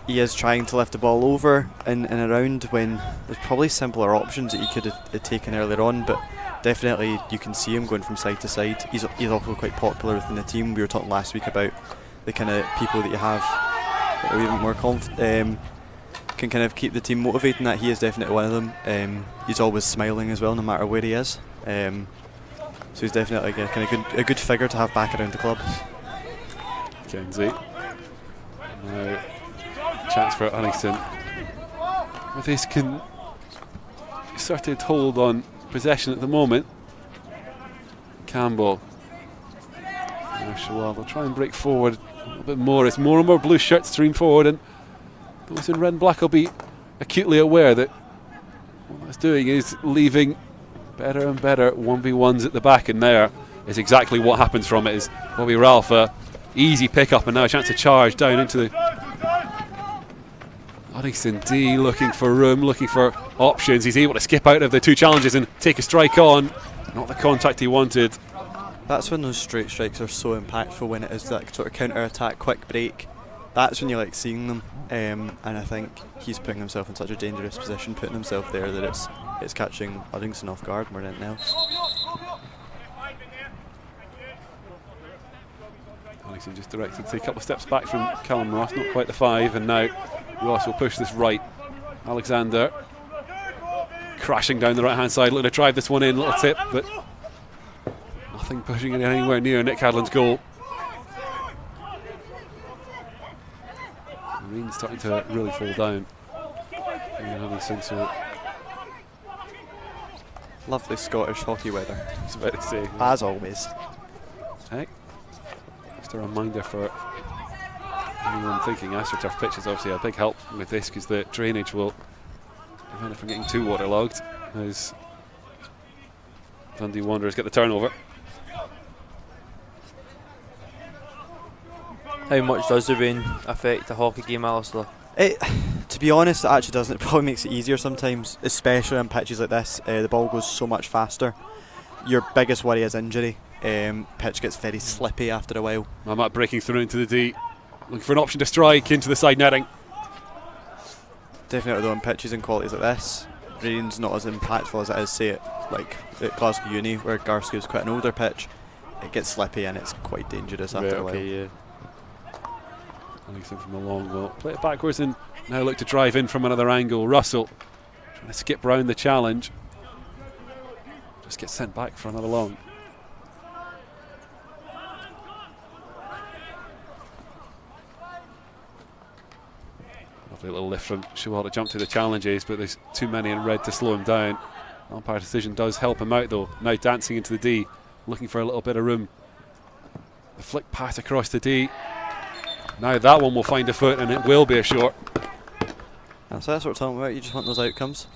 he is trying to lift the ball over and around when there's probably simpler options that he could have taken earlier on, but definitely you can see him going from side to side. He's also quite popular within the team. We were talking last week about the kind of people that you have that are even more can kind of keep the team motivated, and that he is definitely one of them. He's always smiling as well, no matter where he is. So he's definitely a good figure to have back around the club. Kenzie. Now, chance for Uddingston. With this concerted hold on possession at the moment. Campbell. They'll try and break forward a little bit more. It's more and more blue shirts stream forward, and those in red and black will be acutely aware that what that's doing is leaving better and better 1v1s at the back, and there is exactly what happens from it. Is Bobby Ralph, easy pick up, and now a chance to charge down into the Uddingston D, looking for room, looking for options. He's able to skip out of the two challenges and take a strike on. Not the contact he wanted. That's when those straight strikes are so impactful, when it is that sort of counter-attack, quick break. That's when you like seeing them, and I think he's putting himself in such a dangerous position, putting himself there that it's catching Uddingston off guard more than anything else. Uddingston just directed to take a couple of steps back from Callum Ross, not quite the 5, and now Ross will push this right. Alexander crashing down the right hand side, looking to drive this one in, little tip, but nothing pushing it anywhere near Nick Cadlan's goal. The rain's starting to really fall down. So Lovely Scottish hockey weather. I was about to say. As always. Hey, just a reminder for anyone thinking AstroTurf pitch is obviously a big help with this, because the drainage will prevent it from getting too waterlogged as Dundee Wanderers get the turnover. How much does the rain affect a hockey game, Alistair? To be honest, it actually doesn't. It probably makes it easier sometimes, especially on pitches like this. The ball goes so much faster. Your biggest worry is injury. Pitch gets very slippy after a while. Mamat breaking through into the D, looking for an option to strike into the side netting. Definitely though, on pitches and qualities like this, rain's not as impactful as it is, say, like at Glasgow Uni, where Garsky is quite an older pitch. It gets slippy and it's quite dangerous after a while. Yeah. Uddingston from the long will play it backwards and now look to drive in from another angle. Russell trying to skip round the challenge. Just gets sent back for another long. Lovely little lift from Shual to jump to the challenges, but there's too many in red to slow him down. Umpire decision does help him out though. Now dancing into the D, looking for a little bit of room. The flick pass across the D. Now that one will find a foot, and it will be a short. So that's what we're talking about. You just want those outcomes.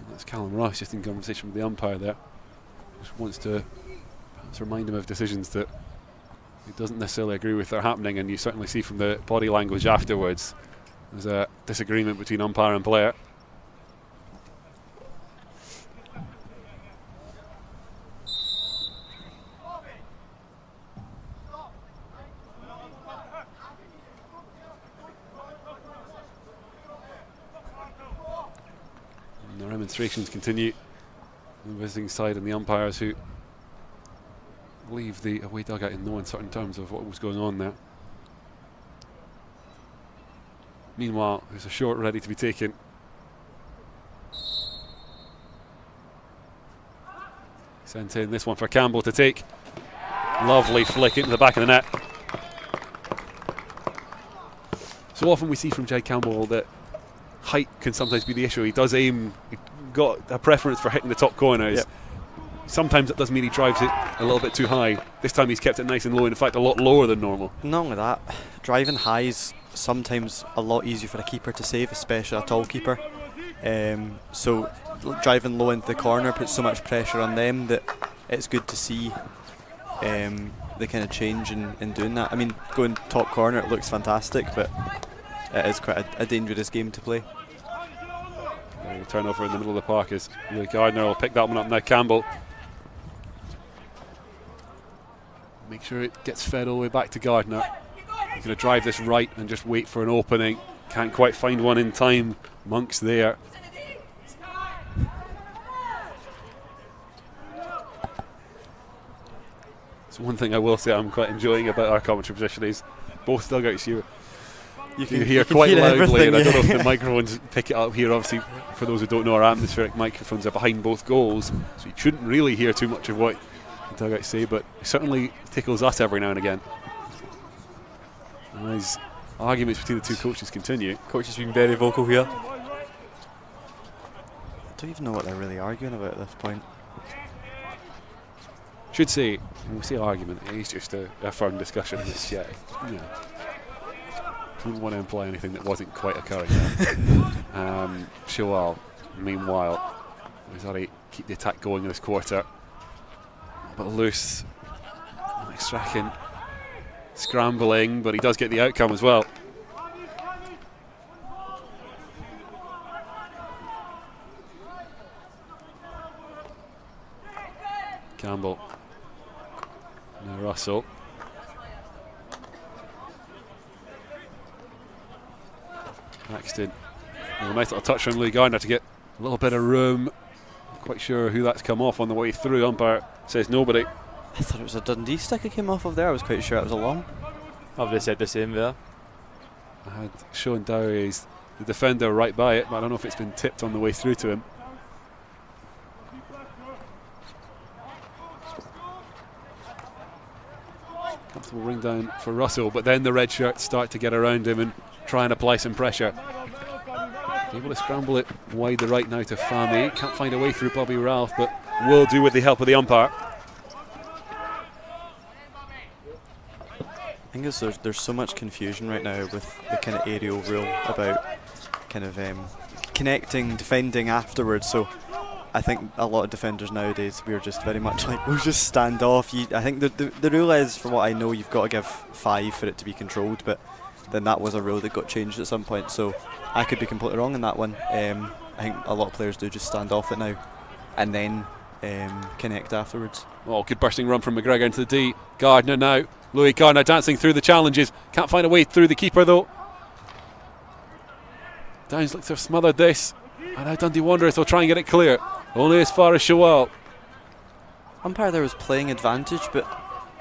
And that's Callum Ross just in conversation with the umpire there. Just wants to perhaps remind him of decisions that he doesn't necessarily agree with that are happening, and you certainly see from the body language afterwards there's a disagreement between umpire and player. And the demonstrations continue on the visiting side, and the umpires who leave the away dugout in no uncertain terms of what was going on there. Meanwhile, there's a short ready to be taken. Sent in this one for Campbell to take. Lovely flick into the back of the net. So often we see from Jed Campbell that height can sometimes be the issue. He does aim, he's got a preference for hitting the top corners. Yep. sometimes it does mean he drives it a little bit too high. This time he's kept it nice and low, in fact a lot lower than normal. Not only that, driving high is sometimes a lot easier for a keeper to save, especially a tall keeper. So driving low into the corner puts so much pressure on them that it's good to see the kind of change in doing that. I mean, going top corner, it looks fantastic, but it is quite a dangerous game to play. Turnover in the middle of the park is Louis Gardner will pick that one up now. Campbell. Make sure it gets fed all the way back to Gardner. He's going to drive this right and just wait for an opening. Can't quite find one in time. Monk's there. It's one thing I will say I'm quite enjoying about our commentary position is both dugouts you hear quite loudly, and I don't know if the microphones pick it up here. Obviously, for those who don't know, our atmospheric microphones are behind both goals, so you shouldn't really hear too much of what the dugouts say, but it certainly tickles us every now and again. And these arguments between the two coaches continue. Coach has been very vocal here. I don't even know what they're really arguing about at this point. Should say, when we say argument, it's just a firm discussion. It's, yeah. Don't want to imply anything that wasn't quite occurring there. Shawal, meanwhile, he's had to keep the attack going in this quarter. But loose. Strachan scrambling, but he does get the outcome as well. Campbell. Now Russell. Paxton. A nice little touch from Louis Gardner to get a little bit of room. Not quite sure who that's come off on the way through. Umpire says nobody. I thought it was a Dundee stick it came off of there. I was quite sure it was a long. I would have said the same there. I had Sean Dowie as the defender right by it, but I don't know if it's been tipped on the way through to him. Comfortable ring down for Russell, but then the red shirts start to get around him and try and apply some pressure. Able to scramble it wide the right now to Fami. Can't find a way through Bobby Ralph, but will do with the help of the umpire. I think there's so much confusion right now with the kind of aerial rule about kind of connecting, defending afterwards. So I think a lot of defenders nowadays, we're just very much like, we'll just stand off. I think the rule is, from what I know, you've got to give 5 for it to be controlled, but then that was a rule that got changed at some point, so I could be completely wrong in that one. I think a lot of players do just stand off it now and then connect afterwards. Oh, good bursting run from McGregor into the D. Gardner now. Louis Gardner dancing through the challenges. Can't find a way through the keeper though. Downs looks to have smothered this. And now Dundee Wanderers will try and get it clear. Only as far as Shawal. Umpire there was playing advantage, but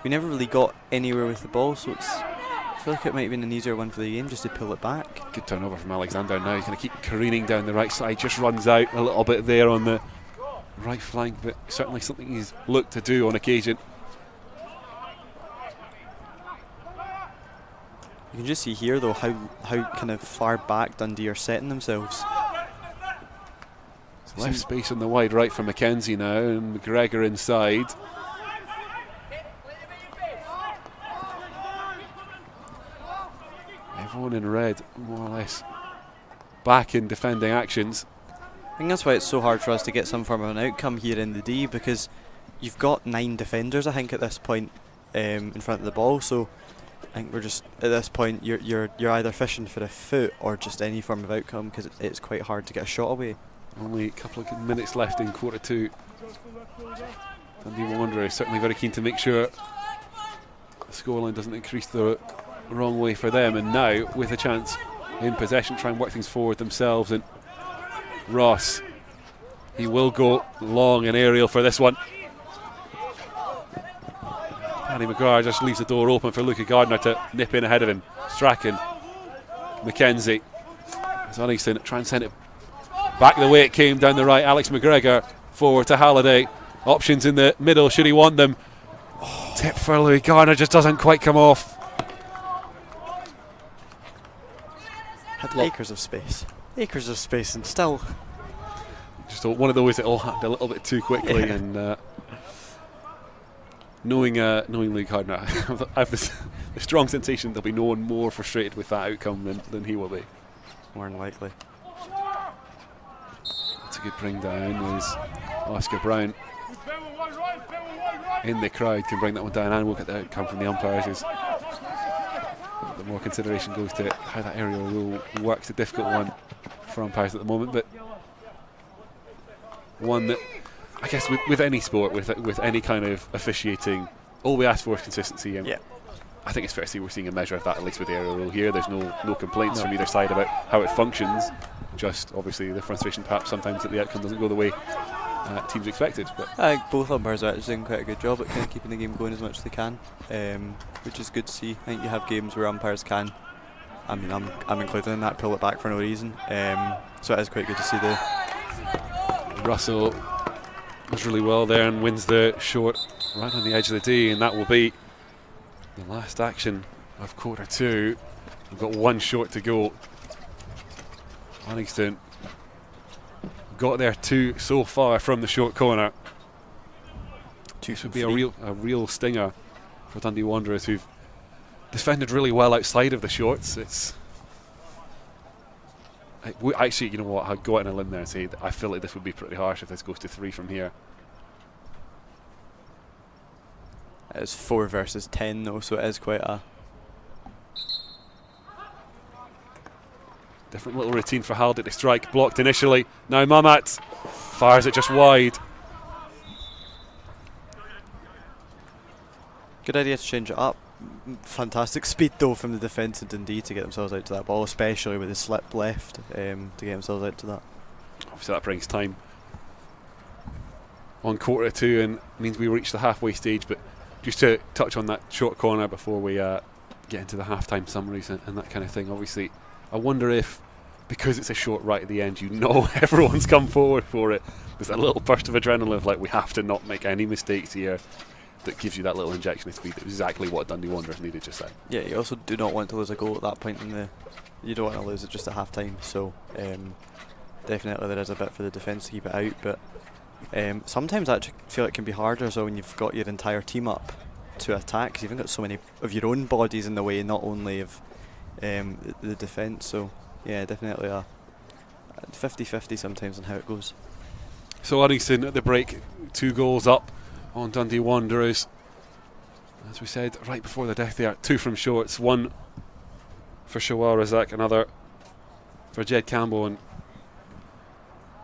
we never really got anywhere with the ball, so I feel like it might have been an easier one for the game just to pull it back. Good turnover from Alexander now. He's going to keep careening down the right side. Just runs out a little bit there on the right flank, but certainly something he's looked to do on occasion. You can just see here though how kind of far back Dundee are setting themselves. Left space on the wide right for Mackenzie now, and McGregor inside. Everyone in red, more or less, back in defending actions. I think that's why it's so hard for us to get some form of an outcome here in the D, because you've got 9 defenders, I think, at this point in front of the ball. So I think we're just at this point you're either fishing for a foot or just any form of outcome, because it's quite hard to get a shot away. Only a couple of minutes left in quarter 2. Dundee Wanderers certainly very keen to make sure the scoreline doesn't increase the wrong way for them, and now with a chance in possession try and work things forward themselves. And Ross, he will go long and aerial for this one. Paddy McGrath just leaves the door open for Luca Gardner to nip in ahead of him. Strachan, Mackenzie, as Uddingston try and send it back the way it came down the right. Alex McGregor forward to Halliday. Options in the middle should he want them. Tip for Louis Gardner, just doesn't quite come off. Had acres of space. Acres of space, and still Just one of those that all happened a little bit too quickly, yeah. and knowing Luke Hardner, I have the strong sensation there'll be no one more frustrated with that outcome than he will be. More than likely. That's a good bring down. Was Oscar Brown in the crowd can bring that one down, and we'll get the outcome from the umpires. As the more consideration goes to how that aerial rule works, a difficult one for umpires at the moment, but one that I guess with any sport, with any kind of officiating, all we ask for is consistency. And yeah. I think it's fair to say we're seeing a measure of that, at least with the aerial rule here. There's no complaints from either side about how it functions. Just obviously the frustration perhaps sometimes that the outcome doesn't go the way teams expected. But I think both umpires are actually doing quite a good job at kind of keeping the game going as much as they can, which is good to see. I think you have games where umpires can, I mean I'm included in that, pull it back for no reason. So it is quite good to see the Russell does really well there and wins the short right on the edge of the D, and that will be the last action of quarter two. We've got one short to go. Uddingston got there two so far from the short corner. This would be a real stinger for Dundee Wanderers, who've defended really well outside of the shorts. Actually, you know what, I'd go out on a limb there and say that I feel like this would be pretty harsh if this goes to 3 from here. It's 4 versus 10 though, so it is quite a different little routine for Haldick to strike. Blocked initially. Now Mamat fires it just wide. good idea to change it up. Fantastic speed though from the defence of Dundee to get themselves out to that ball, especially with the slip left, to get themselves out to that. Obviously that brings time on quarter two and means we reach the halfway stage, but just to touch on that short corner before we get into the half-time summaries and that kind of thing, obviously I wonder if, because it's a short right at the end, you know everyone's come forward for it, there's a little burst of adrenaline of like, we have to not make any mistakes here, that gives you that little injection of speed. That was exactly what Dundee Wanderers needed just then. Yeah, you also do not want to lose a goal at that point in the, you don't want to lose it just at half-time, so definitely there is a bit for the defence to keep it out, but sometimes I actually feel it can be harder so when you've got your entire team up to attack, because you've even got so many of your own bodies in the way, not only of the defence, so yeah, definitely a 50-50 sometimes on how it goes. So Uddingston at the break, 2 goals up on Dundee Wanderers. As we said right before the death there, 2 from shorts, 1 for Shawar Razak, another for Jed Campbell, and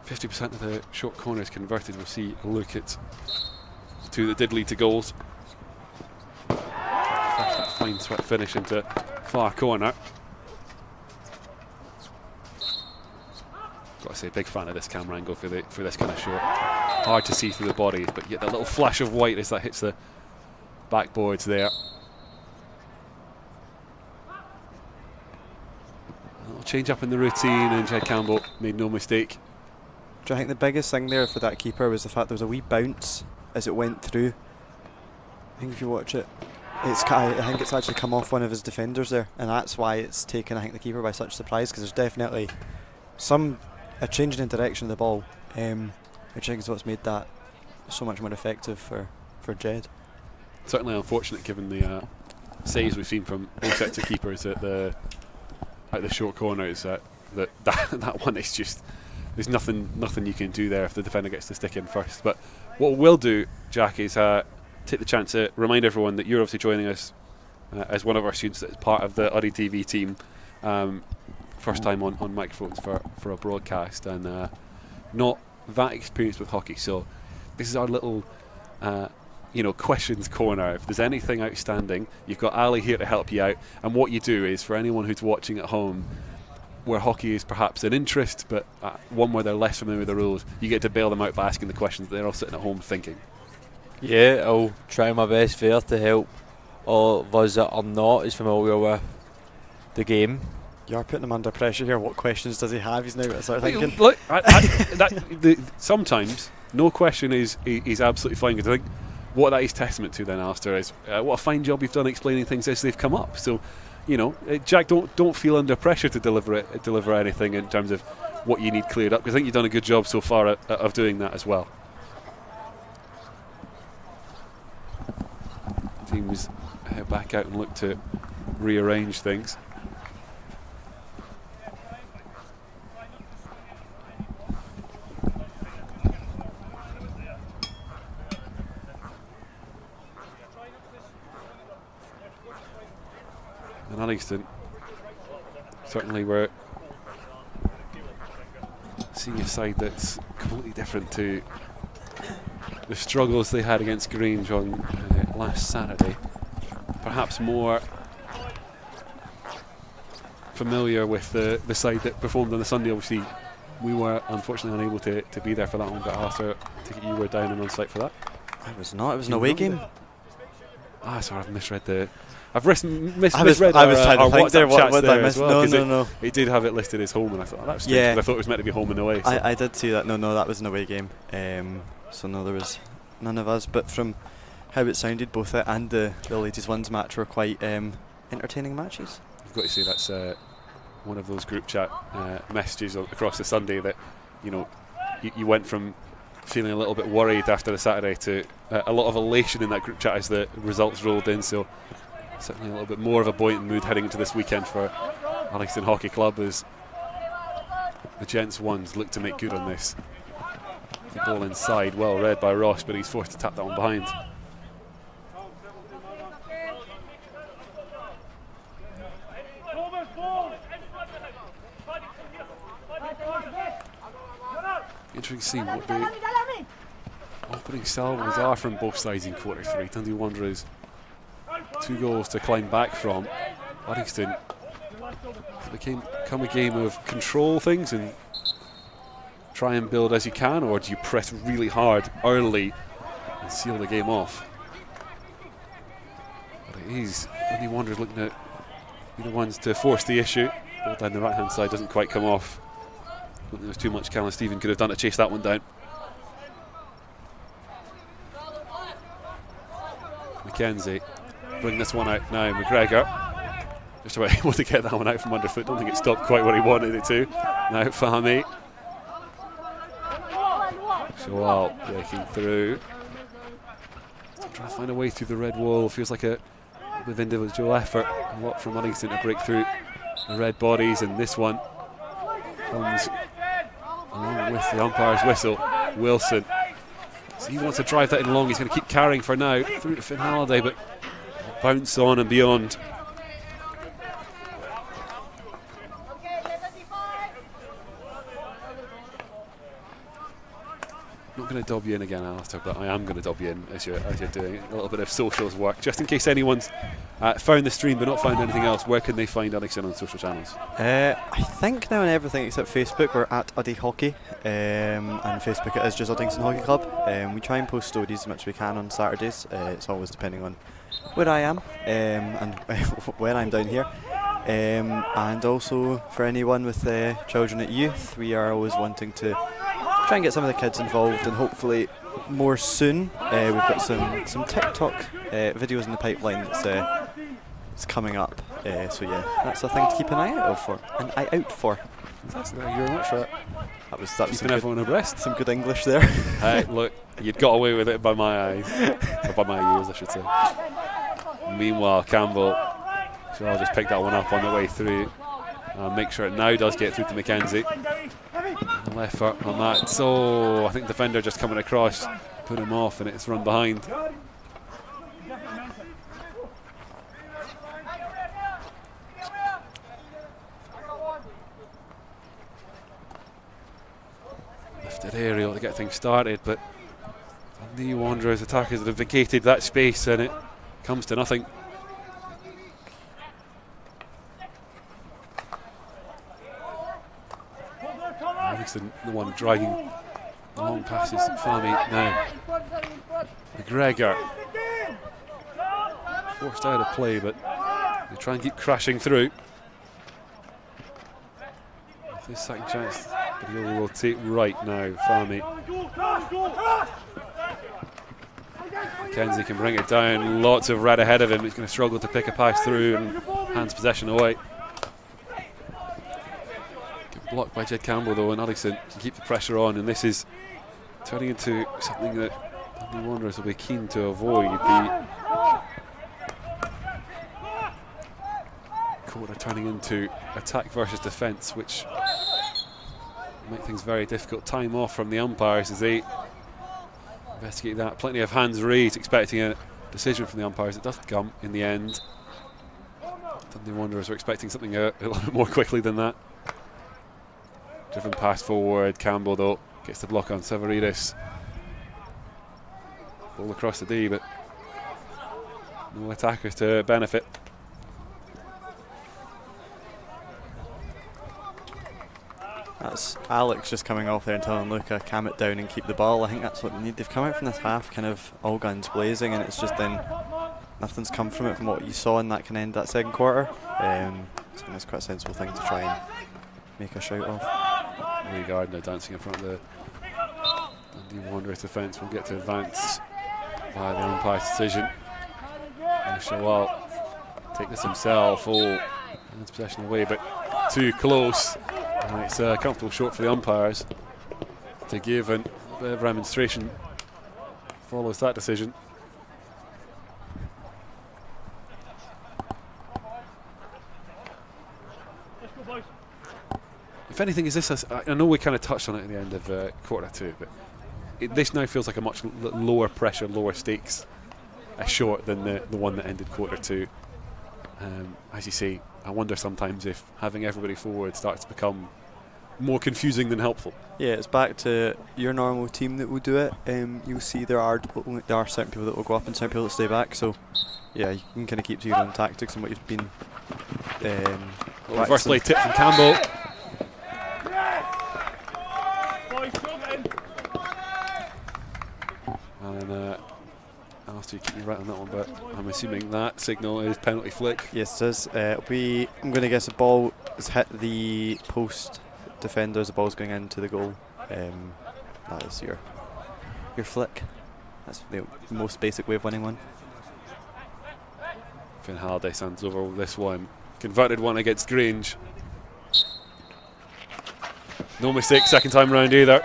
50% of the short corners converted. We'll see a look at the 2 that did lead to goals. First that fine swept finish into far corner. Got to say, big fan of this camera angle for this kind of shot. Hard to see through the bodies, but yet that little flash of white as that hits the backboards there. A little change up in the routine, and Jed Campbell made no mistake. Do you think the biggest thing there for that keeper was the fact there was a wee bounce as it went through? I think if you watch it, I think it's actually come off one of his defenders there, and that's why it's taken, I think, the keeper by such surprise, because there's definitely a change in direction of the ball, which I think is what's made that so much more effective for Jed. Certainly unfortunate given the saves we've seen from both sets of keepers at the short corners. That one is just, there's nothing you can do there if the defender gets to stick in first. But what we'll do, Jack, is take the chance to remind everyone that you're obviously joining us as one of our students that is part of the UDDY TV team. First time on microphones for a broadcast, and not that experienced with hockey. So this is our little questions corner. If there's anything outstanding, you've got Ali here to help you out. And what you do is, for anyone who's watching at home, where hockey is perhaps an interest, but one where they're less familiar with the rules, you get to bail them out by asking the questions that they're all sitting at home thinking. Yeah, I'll try my best there to help all of us that are not as familiar with the game. You are putting him under pressure here. What questions does he have? He's now got to start thinking. Look, sometimes no question is absolutely fine, because I think what that is testament to then, Alistair, is what a fine job you've done explaining things as they've come up. So, Jack, don't feel under pressure to deliver anything in terms of what you need cleared up, because I think you've done a good job so far of doing that as well. teams head back out and look to rearrange things. And Uddingston certainly were seeing a side that's completely different to the struggles they had against Grange on last Saturday. Perhaps more familiar with the side that performed on the Sunday. Obviously, we were unfortunately unable to be there for that one, but Alistair, I take it you were down and on site for that? I was not. It was an away game. Ah, sorry, I've misread the. I've misread I was our trying to think there. WhatsApp chats What did there I as miss? well, No. It did have it listed as home, and I thought, oh, that's strange, Yeah. 'cause I thought it was meant to be home and away. So. I did see that. No, that was an away game. So no, there was none of us. But from how it sounded, both it and the ladies' ones match were quite entertaining matches. I've got to say that's one of those group chat messages across the Sunday that, you know, you went from feeling a little bit worried after the Saturday to a lot of elation in that group chat as the results rolled in. So certainly a little bit more of a buoyant mood heading into this weekend for Uddingston Hockey Club as the Gents ones look to make good on this. The ball inside, well read by Ross, but he's forced to tap that one behind. Interesting to see what the opening salvos are from both sides in quarter three. Dundee Wanderers 2 goals to climb back from. Uddingston, it become a game of control things and try and build as you can, or do you press really hard early and seal the game off? But it is Dundee Wanderers looking at be the ones to force the issue. Ball down the right hand side doesn't quite come off. I don't think there's too much Callum Stephen could have done to chase that one down. Mackenzie bring this one out now. McGregor just about able to get that one out from underfoot. Don't think it stopped quite where he wanted it to. Now Fahmy. Shawal breaking through. Still trying to find a way through the red wall. Feels like a bit of individual effort. A lot from Uddingston to break through the red bodies, and this one comes along with the umpire's whistle. Wilson. So he wants to drive that in long. He's going to keep carrying for now through to Finn Halliday, but bounce on and beyond. Not going to dob you in again, Alistair, but I am going to dob you in as you're doing a little bit of socials work. Just in case anyone's found the stream but not found anything else, where can they find Uddingston on social channels? I think now on everything except Facebook we're at Uddy Hockey, and Facebook it is just Uddingston Hockey Club. We try and post stories as much as we can on Saturdays. It's always depending on where I am and when I'm down here. And also for anyone with children at youth, we are always wanting to try and get some of the kids involved, and hopefully more soon. We've got some TikTok videos in the pipeline that's coming up. So yeah, that's a thing to keep an eye out for. Fantastic, thank you very much for that. That was Keeping everyone abreast. some good English there. Hey, look, you'd got away with it by my eyes, or by my ears, I should say. Meanwhile, Campbell, so I'll just pick that one up on the way through. Make sure it now does get through to Mackenzie. Left foot on that. So I think the defender just coming across, put him off, and it's run behind. Lifted aerial to get things started, but the Wanderers attackers have vacated that space, and it comes to nothing. The one dragging long passes. Fahmy now. McGregor forced out of play, but they try and keep crashing through. With this second chance, but he'll rotate right now. Fahmy. Mackenzie can bring it down. Lots of red ahead of him. He's going to struggle to pick a pass through and hands possession away. Blocked by Jed Campbell though, and Uddingston can keep the pressure on, and this is turning into something that the Wanderers will be keen to avoid. The Quarter turning into attack versus defence, which make things very difficult. Time off from the umpires as they investigate that. Plenty of hands raised, expecting a decision from the umpires. It doesn't come in the end. Dundee Wanderers were expecting something a little bit more quickly than that. Driven pass forward. Campbell, though, gets the block on Severidis. Ball across the D, but no attackers to benefit. That's Alex just coming off there and telling Luca, calm it down and keep the ball. I think that's what they need. They've come out from this half kind of all guns blazing, and it's just then nothing's come from it from what you saw in that kind of end that second quarter. So that's quite a sensible thing to try and make a shout of. Lee Gardner dancing in front of the Dundee Wanderers defence. Will get to advance by the umpire's decision. And Shawal take this himself. Oh, hands possession away, but too close. And it's a comfortable shot for the umpires to give, and a bit of remonstration follows that decision. If anything, is this I know we kind of touched on it at the end of quarter two, but this now feels like a much lower pressure, lower stakes short than the one that ended quarter two. As you say, I wonder sometimes if having everybody forward starts to become more confusing than helpful. Yeah, it's back to your normal team that will do it. You'll see there are certain people that will go up and certain people that stay back. So yeah, you can kind of keep to your own tactics and what you've been. First play tip from Campbell. And I'll have to keep you right on that one, but I'm assuming that signal is penalty flick. Yes, it is. I'm going to guess the ball has hit the post defenders. The ball's going into the goal. That is your flick. That's the most basic way of winning one. Finn Halliday stands over this one. Converted one against Grange. No mistake second time round either.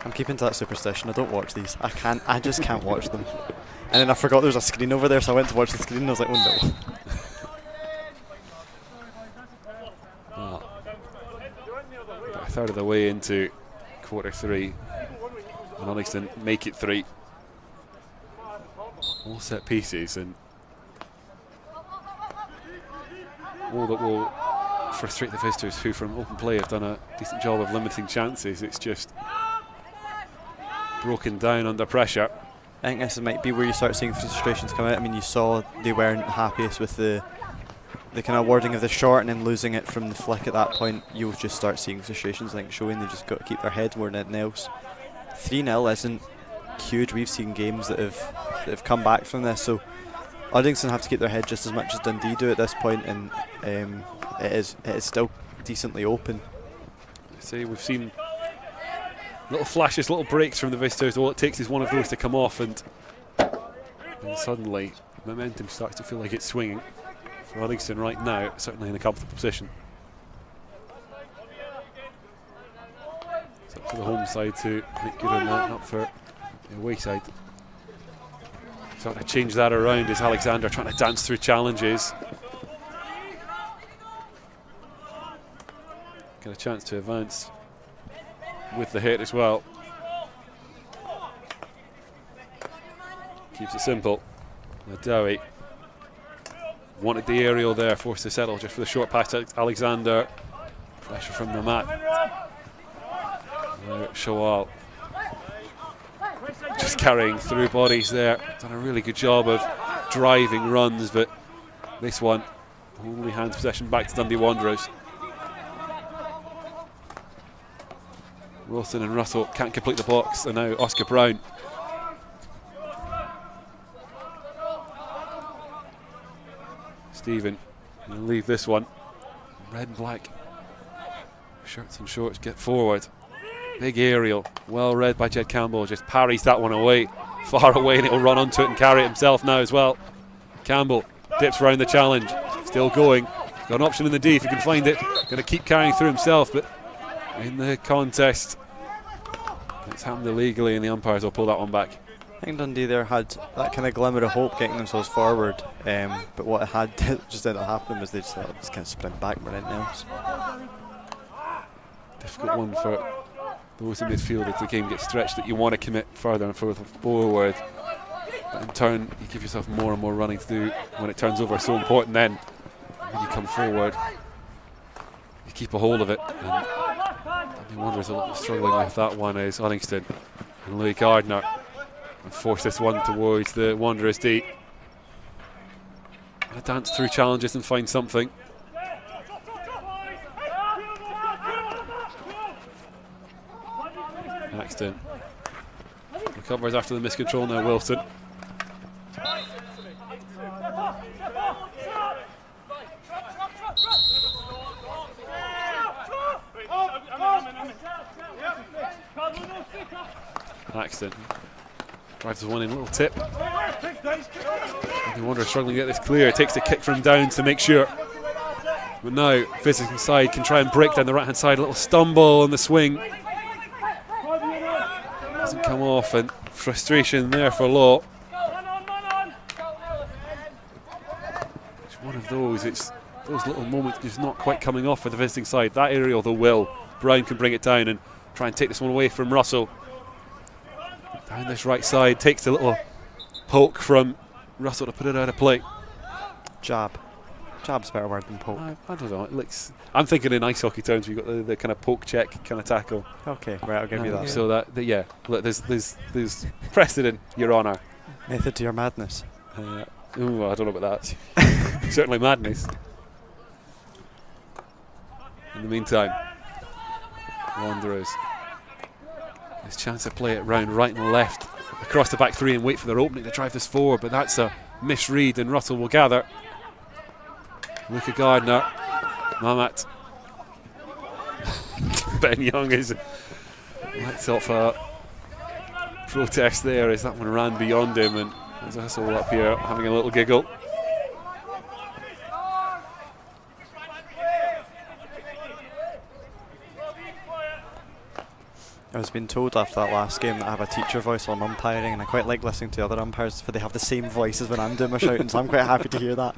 I'm keeping to that superstition. I don't watch these. I just can't watch them. And then I forgot there was a screen over there, so I went to watch the screen and I was like, oh no. About a third of the way into quarter three, and Uddingston make it three. All set pieces, and all that will frustrate the visitors, who from open play have done a decent job of limiting chances. It's just broken down under pressure. I think this might be where you start seeing frustrations come out. I mean, you saw they weren't happiest with the kind of wording of the shot, and then losing it from the flick at that point. You'll just start seeing frustrations, I think, showing they've just got to keep their head more than anything else. 3-0 isn't huge. We've seen games that have come back from this, so Uddingston have to keep their head just as much as Dundee do at this point, and it is still decently open. See, we've seen little flashes, little breaks from the visitors. All it takes is one of those to come off, and suddenly momentum starts to feel like it's swinging for Uddingston right now, certainly in a comfortable position. It's up to the home side to make good on that, not for the away side. Starting to change that around is Alexander trying to dance through challenges. Get a chance to advance with the hit as well. Keeps it simple. Dowie wanted the aerial there, forced to settle just for the short pass to Alexander. Pressure from the mat. Shawal just carrying through bodies there. Done a really good job of driving runs, but this one only hands possession back to Dundee Wanderers. Wilson and Russell can't complete the box, and now Oscar Brown. Stephen, you'll leave this one. Red and black shirts and shorts get forward. Big aerial, well read by Jed Campbell, just parries that one away, far away, and it'll run onto it and carry it himself now as well. Campbell dips round the challenge, still going. Got an option in the D if he can find it. Going to keep carrying through himself, but in the contest, it's happened illegally, and the umpires will pull that one back. I think Dundee there had that kind of glimmer of hope getting themselves forward, but what it had just ended up happening was they just kind of sprint back more than anything else. Difficult one for those in midfield if the game gets stretched, that you want to commit further and further forward. But in turn, you give yourself more and more running to do when it turns over. So important then, when you come forward, you keep a hold of it. And Dundee Wanderers a little struggling with that one is Uddingston and Louis Gardner. And force this one towards the Wanderers D. Gonna dance through challenges and find something. Axton recovers after the miscontrol now, Wilson. Axton drives one in, little tip. The Wanderers struggling to get this clear. Takes the kick from down to make sure. But now, visiting side can try and break down the right hand side. A little stumble on the swing. Doesn't come off, and frustration there for Law. It's one of those, it's those little moments just not quite coming off for the visiting side. That aerial, though, will. Brown can bring it down and try and take this one away from Russell. Down this right side, takes a little poke from Russell to put it out of play. Jab. Jab's a better word than poke. I don't know, it looks. I'm thinking in ice hockey terms, we've got the kind of poke check kind of tackle. Okay, right, I'll give you that. So yeah, look, there's precedent, Your Honour. Method to your madness. Ooh, I don't know about that. Certainly madness. In the meantime, Wanderers. There's a chance to play it round right and left across the back three and wait for their opening to drive this forward, but that's a misread and Russell will gather. Luca Gardner, Mamat. Ben Young is lights off a protest there as that one ran beyond him, and there's Russell up here having a little giggle. I was being told after that last game that I have a teacher voice while I'm umpiring, and I quite like listening to the other umpires for they have the same voices when I'm doing my shouting, so I'm quite happy to hear that.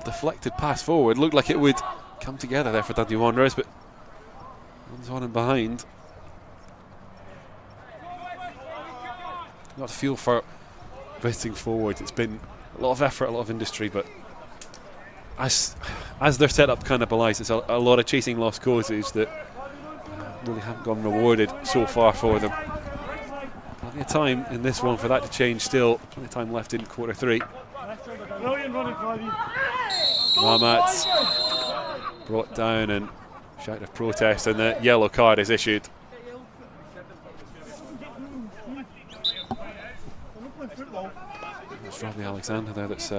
Deflected pass forward, looked like it would come together there for Dundee Wanderers, but one's on and behind. Got to feel for visiting forward. It's been a lot of effort, a lot of industry, but as their setup kind of belies, it's a lot of chasing lost causes that really haven't gone rewarded so far for them. Plenty of time in this one for that to change still. Plenty of time left in quarter three. Mamat's brought down and shout of protest, and the yellow card is issued. It's Robbie Alexander there that's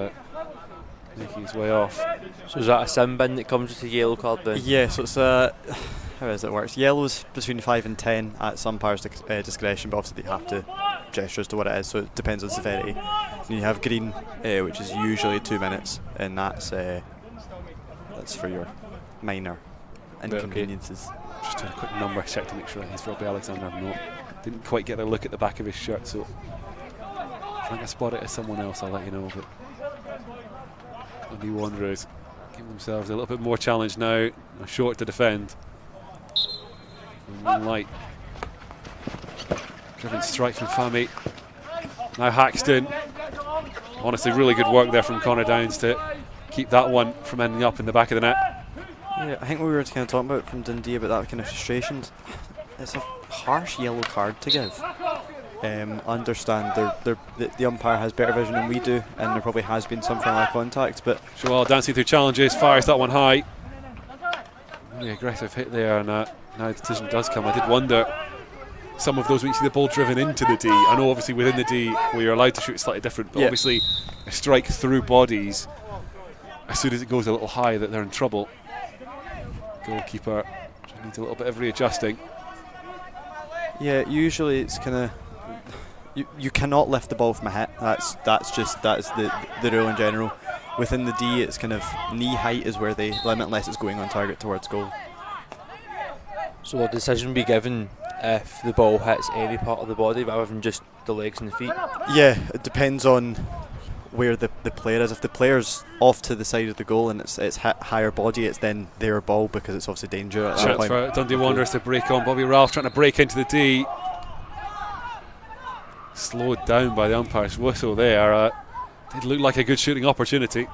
making his way off. So is that a sin bin that comes with a yellow card then? Yeah, so it's how is it works? Yellow's between 5 and 10 at some players' discretion, but obviously they have to gesture as to what it is, so it depends on severity. And you have green, which is usually 2 minutes, and that's for your minor inconveniences. Just doing a quick number check to make sure he's Robbie Alexander. No, didn't quite get a look at the back of his shirt, so if I think I spot it as someone else, I'll let you know. But Dundee Wanderers give themselves a little bit more challenge now. Short to defend. Light driven strike from Fami. Now Haxton. Honestly, really good work there from Connor Downs to keep that one from ending up in the back of the net. Yeah, I think we were kind of talking about from Dundee about that kind of frustrations. It's a harsh yellow card to give. Understand the umpire has better vision than we do, and there probably has been some final contact, but Joel dancing through challenges, fires that one high. Really aggressive hit there, and now the decision does come. I did wonder some of those when you see the ball driven into the D. I know obviously within the D where you're allowed to shoot slightly different, but obviously a strike through bodies, as soon as it goes a little high, that they're in trouble. Goalkeeper needs a little bit of readjusting. Yeah, usually it's kind of you cannot lift the ball from a hit. That's the rule in general. Within the D, it's kind of knee height is where they limit unless it's going on target towards goal. So will a decision be given if the ball hits any part of the body rather than just the legs and the feet. Yeah, it depends on where the player is. If the player's off to the side of the goal and it's higher body, it's then their ball because it's obviously danger at that Chance point. for Dundee Wanderers to break on. Bobby Ralph trying to break into the D. Slowed down by the umpire's whistle there. Did look like a good shooting opportunity.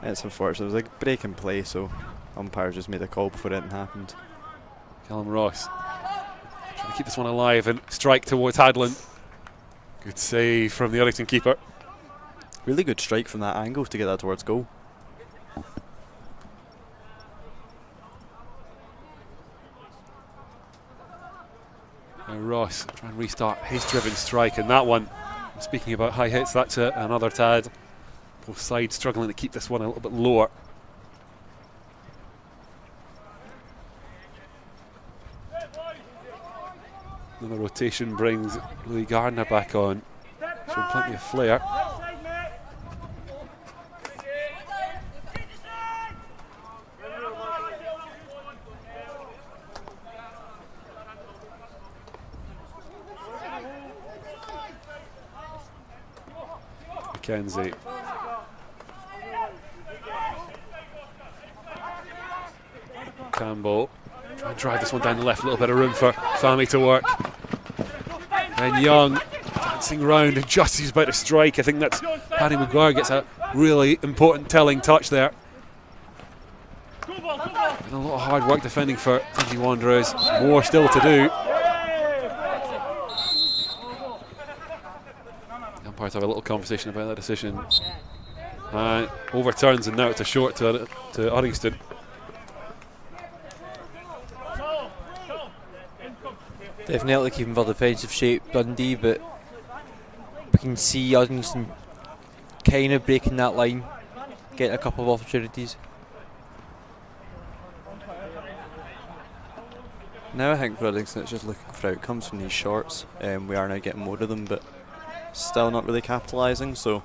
It's unfortunate. It was a break in play, so umpire just made a call before anything happened. Callum Ross trying to keep this one alive and strike towards Hadlin. Good save from the Uddingston keeper. Really good strike from that angle to get that towards goal. Now Ross trying to restart his driven strike, and that one, speaking about high hits, that's another tad. Both sides struggling to keep this one a little bit lower. Another rotation brings Louis Gardner back on, showing plenty of flair. McKenzie. Campbell. Try and drive this one down the left, a little bit of room for Fami to work. And Young dancing round, and just as he's about to strike, I think that's Paddy McGuire gets a really important telling touch there. And a lot of hard work defending for Dundee Wanderers, more still to do. The umpires have a little conversation about that decision. Overturns, and now it's a short to Uddingston. Definitely keeping for defensive shape, Dundee, but we can see Uddingston kind of breaking that line, getting a couple of opportunities. Now I think for Uddingston it's just looking for outcomes from these shorts. We are now getting more of them, but still not really capitalising, so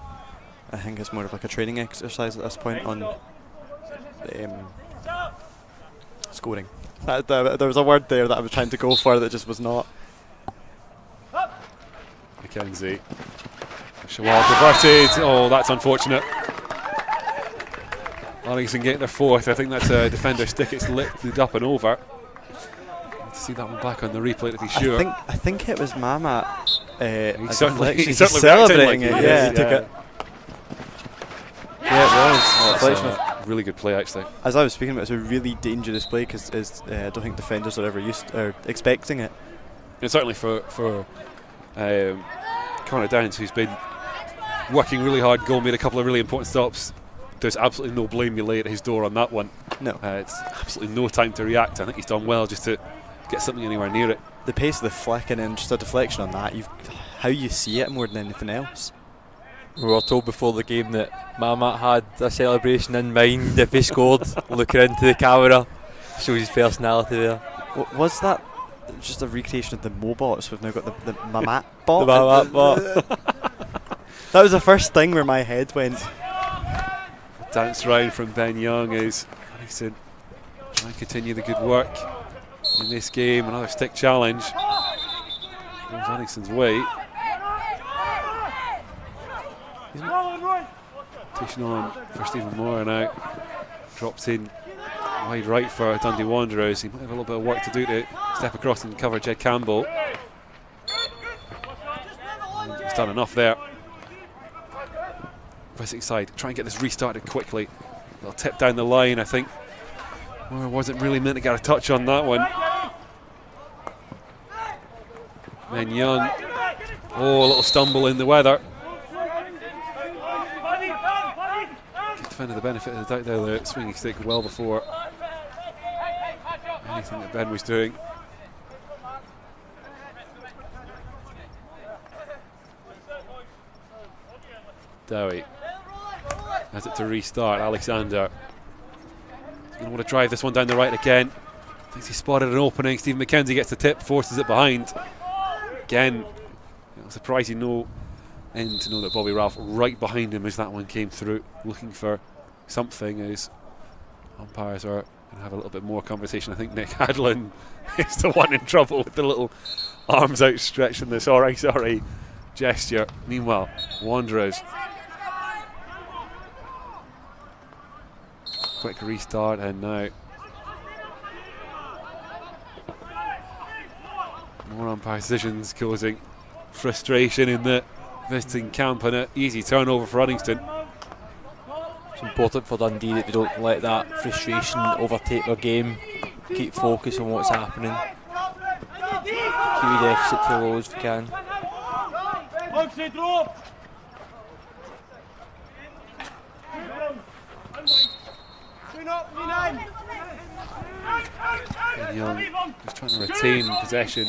I think it's more of like a training exercise at this point on scoring. There was a word there that I was trying to go for that just was not. McKenzie. Shawal diverted. Oh, that's unfortunate. Uddingston get their fourth. I think that's a defender's stick. It's lifted up and over. Let's see that one back on the replay to be sure. I think it was Mamat. He's certainly celebrating it. Yeah, he took it. Yeah, it was. That's a really good play, actually. As I was speaking about, it's a really dangerous play because I don't think defenders are ever expecting it. And certainly for Connor Downs, who's been working really hard, made a couple of really important stops. There's absolutely no blame you lay at his door on that one. No. It's absolutely no time to react. I think he's done well just to get something anywhere near it. The pace of the flick and then just a deflection on that, how you see it more than anything else. We were told before the game that Mamat had a celebration in mind if he scored, looking into the camera, shows his personality there. Was that just a recreation of the Mobots? We've now got the Mamat bot. The Mamat bot. That was the first thing where my head went. Dance round from Ben Young is Uddingston trying to continue the good work in this game. Another stick challenge goes Uddingston's way. Pushing on for Stephen Moore now. Drops in wide right for Dundee Wanderers. He might have a little bit of work to do to step across and cover Jed Campbell. He's done enough there. Visiting side, try and get this restarted quickly. They'll tip down the line, I think. Moore wasn't really meant to get a touch on that one. Then Young. Oh, a little stumble in the weather. Defended the benefit of the doubt there, the swinging stick well before anything that Ben was doing. Dowie has it to restart. Alexander going to want to drive this one down the right again. Thinks he spotted an opening. Stephen McKenzie gets the tip, forces it behind. Again, surprising no end to know that Bobby Ralph right behind him as that one came through, looking for something as umpires are going to have a little bit more conversation. I think Nick Hadlin is the one in trouble with the little arms outstretched and the sorry gesture. Meanwhile, Wanderers. Quick restart, and now more umpire decisions causing frustration in the visiting camp, and an easy turnover for Uddingston. It's important for Dundee that they don't let that frustration overtake their game. Keep focus on what's happening. Keep the deficit to low as we can. And Young just trying to retain possession.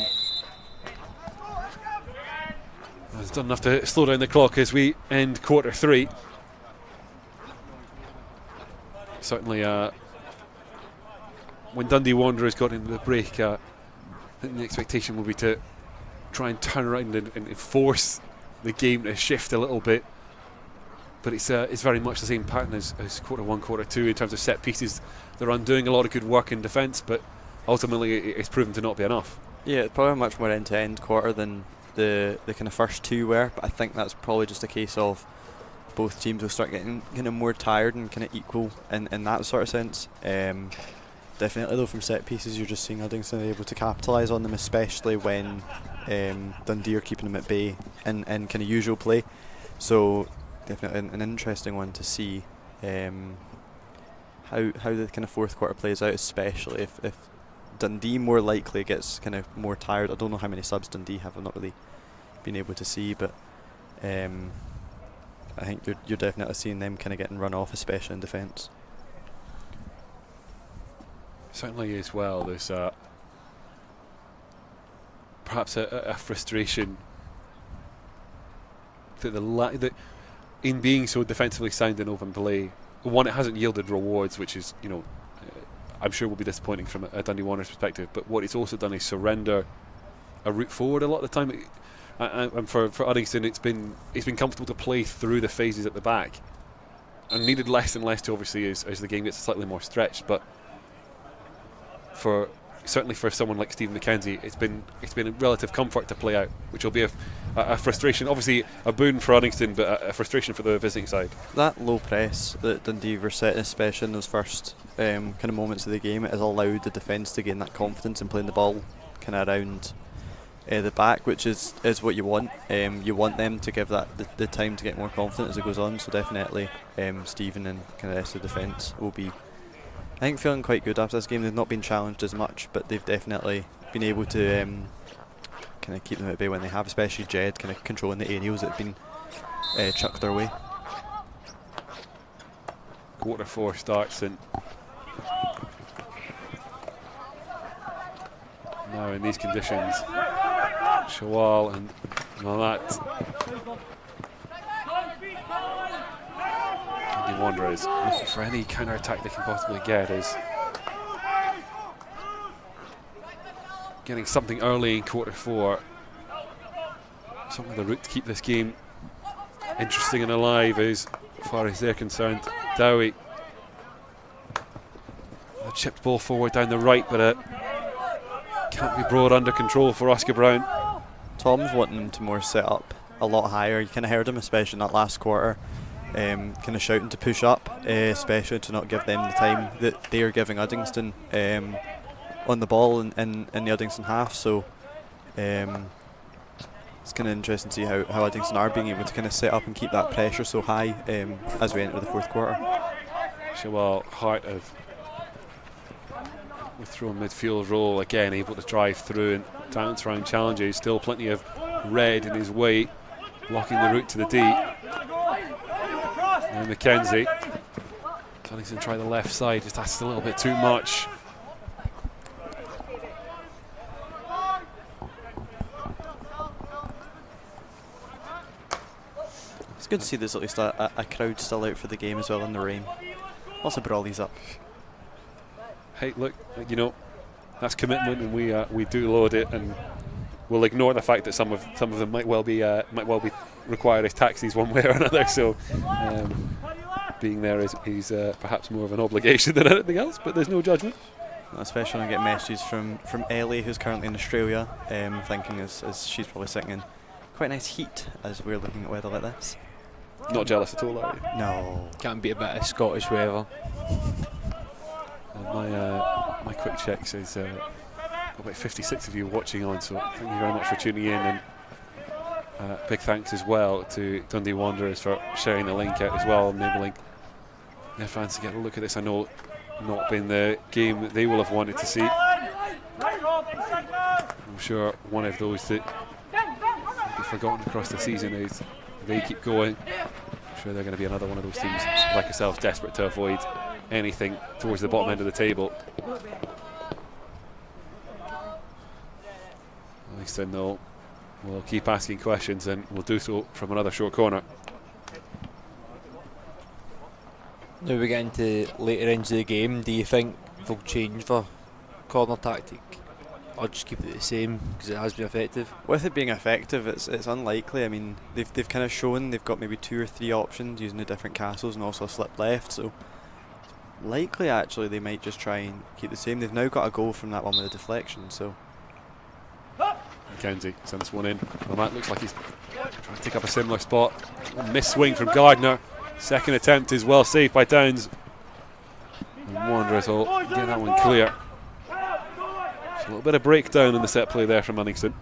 It's done enough to slow down the clock as we end quarter 3. Certainly, when Dundee Wanderers got into the break, I think the expectation will be to try and turn around and force the game to shift a little bit. But it's very much the same pattern as quarter 1, quarter 2 in terms of set pieces. They're undoing a lot of good work in defence, but ultimately it's proven to not be enough. Yeah, it's probably a much more end-to-end quarter than the kind of first 2 were, but I think that's probably just a case of both teams will start getting kind of more tired and kind of equal in that sort of sense. Definitely though, from set pieces you're just seeing Uddingston able to capitalise on them, especially when Dundee are keeping them at bay in kind of usual play. So definitely an interesting one to see how the kind of fourth quarter plays out, especially if Dundee more likely gets kind of more tired. I don't know how many subs Dundee have, I've not really been able to see, but I think you're definitely seeing them kind of getting run off, especially in defence. Certainly as well, there's perhaps a frustration that in being so defensively sound in open play, one, it hasn't yielded rewards, which is, I'm sure will be disappointing from a Dundee Wanderers perspective, but what it's also done is surrender a route forward a lot of the time. And for Uddingston, it's been comfortable to play through the phases at the back, and needed less and less to obviously as the game gets slightly more stretched. But certainly for someone like Stephen McKenzie, it's been a relative comfort to play out, which will be a frustration. Obviously a boon for Uddingston, but a frustration for the visiting side. That low press that Dundee were setting, especially in those first kind of moments of the game, it has allowed the defence to gain that confidence in playing the ball kind of around the back, which is what you want. You want them to give that the time to get more confident as it goes on. So definitely Stephen and kind of the rest of the defence will be, I think, feeling quite good after this game. They've not been challenged as much, but they've definitely been able to kind of keep them at bay when they have, especially Jed kind of controlling the aerials that have been chucked their way. Quarter 4 starts, and now in these conditions, Shawal and Malat, Dundee Wanderers looking for any counter-attack they can possibly get, is getting something early in quarter 4, something the route to keep this game interesting and alive as far as they're concerned. Dowie, a chipped ball forward down the right, but can't be brought under control for Oscar Brown. Tom's wanting them to more set up a lot higher. You kind of heard him, especially in that last quarter, kind of shouting to push up, especially to not give them the time that they are giving Uddingston on the ball in the Uddingston half. So it's kind of interesting to see how Uddingston are being able to kind of set up and keep that pressure so high as we enter the fourth quarter. Shawal, heart of the throw midfield role, again able to drive through and dance around challenges. Still plenty of red in his way, blocking the route to the D. And McKenzie, Uddingston try the left side, just asks a little bit too much. It's good to see there's at least a crowd still out for the game as well in the rain. Also brawlies up. Hey, look, that's commitment, and we do load it, and we'll ignore the fact that some of them might well be required as taxis one way or another. So being there is perhaps more of an obligation than anything else, but there's no judgment. Especially when I get messages from Ellie, who's currently in Australia, thinking as she's probably sitting in quite nice heat as we're looking at weather like this. Not jealous at all, are you? No. Can't beat a bit of Scottish weather. My quick check says about 56 of you watching on, so thank you very much for tuning in, and big thanks as well to Dundee Wanderers for sharing the link out as well, enabling their fans to get a look at this. I know not been the game that they will have wanted to see. I'm sure one of those that will be forgotten across the season is they keep going. I'm sure they're going to be another one of those teams like yourselves, desperate to avoid anything towards the bottom end of the table. At least then we'll keep asking questions, and we'll do so from another short corner. Now we get into later into the game, do you think they'll change their corner tactic, or just keep it the same because it has been effective? With it being effective, it's unlikely. I mean, they've kind of shown they've got maybe 2 or 3 options using the different castles and also a slip left, so likely actually they might just try and keep the same. They've now got a goal from that one with a deflection, so. Mackenzie sends one in. Well, that looks like he's trying to take up a similar spot. Miss swing from Gardner. Second attempt is well saved by Downs. And Wanderers will get that one clear. Just a little bit of breakdown in the set play there from Uddingston.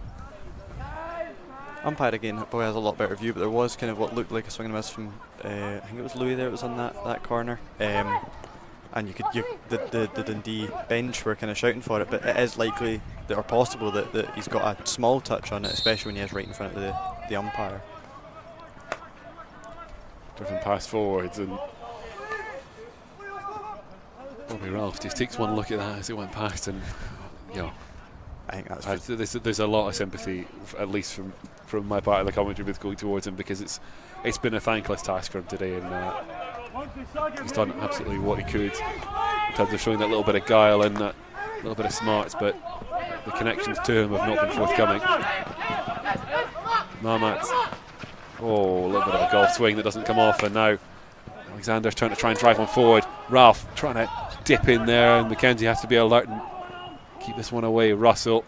Umpire again probably has a lot better view, but there was kind of what looked like a swing and a miss from I think it was Louis there. It was on that corner, and the Dundee bench were kind of shouting for it. But it is likely that, or possible that he's got a small touch on it, especially when he is right in front of the umpire. Driven pass forwards, and Bobby Ralph just takes one look at that as it went past, and I think that's there's a lot of sympathy, at least from my part of the commentary booth, going towards him, because it's been a thankless task for him today, and he's done absolutely what he could in terms of showing that little bit of guile and that little bit of smarts, but the connections to him have not been forthcoming. Mamat, a little bit of a golf swing that doesn't come off, and now Alexander's trying to drive one forward. Ralph trying to dip in there, and Mackenzie has to be alert and keep this one away. Russell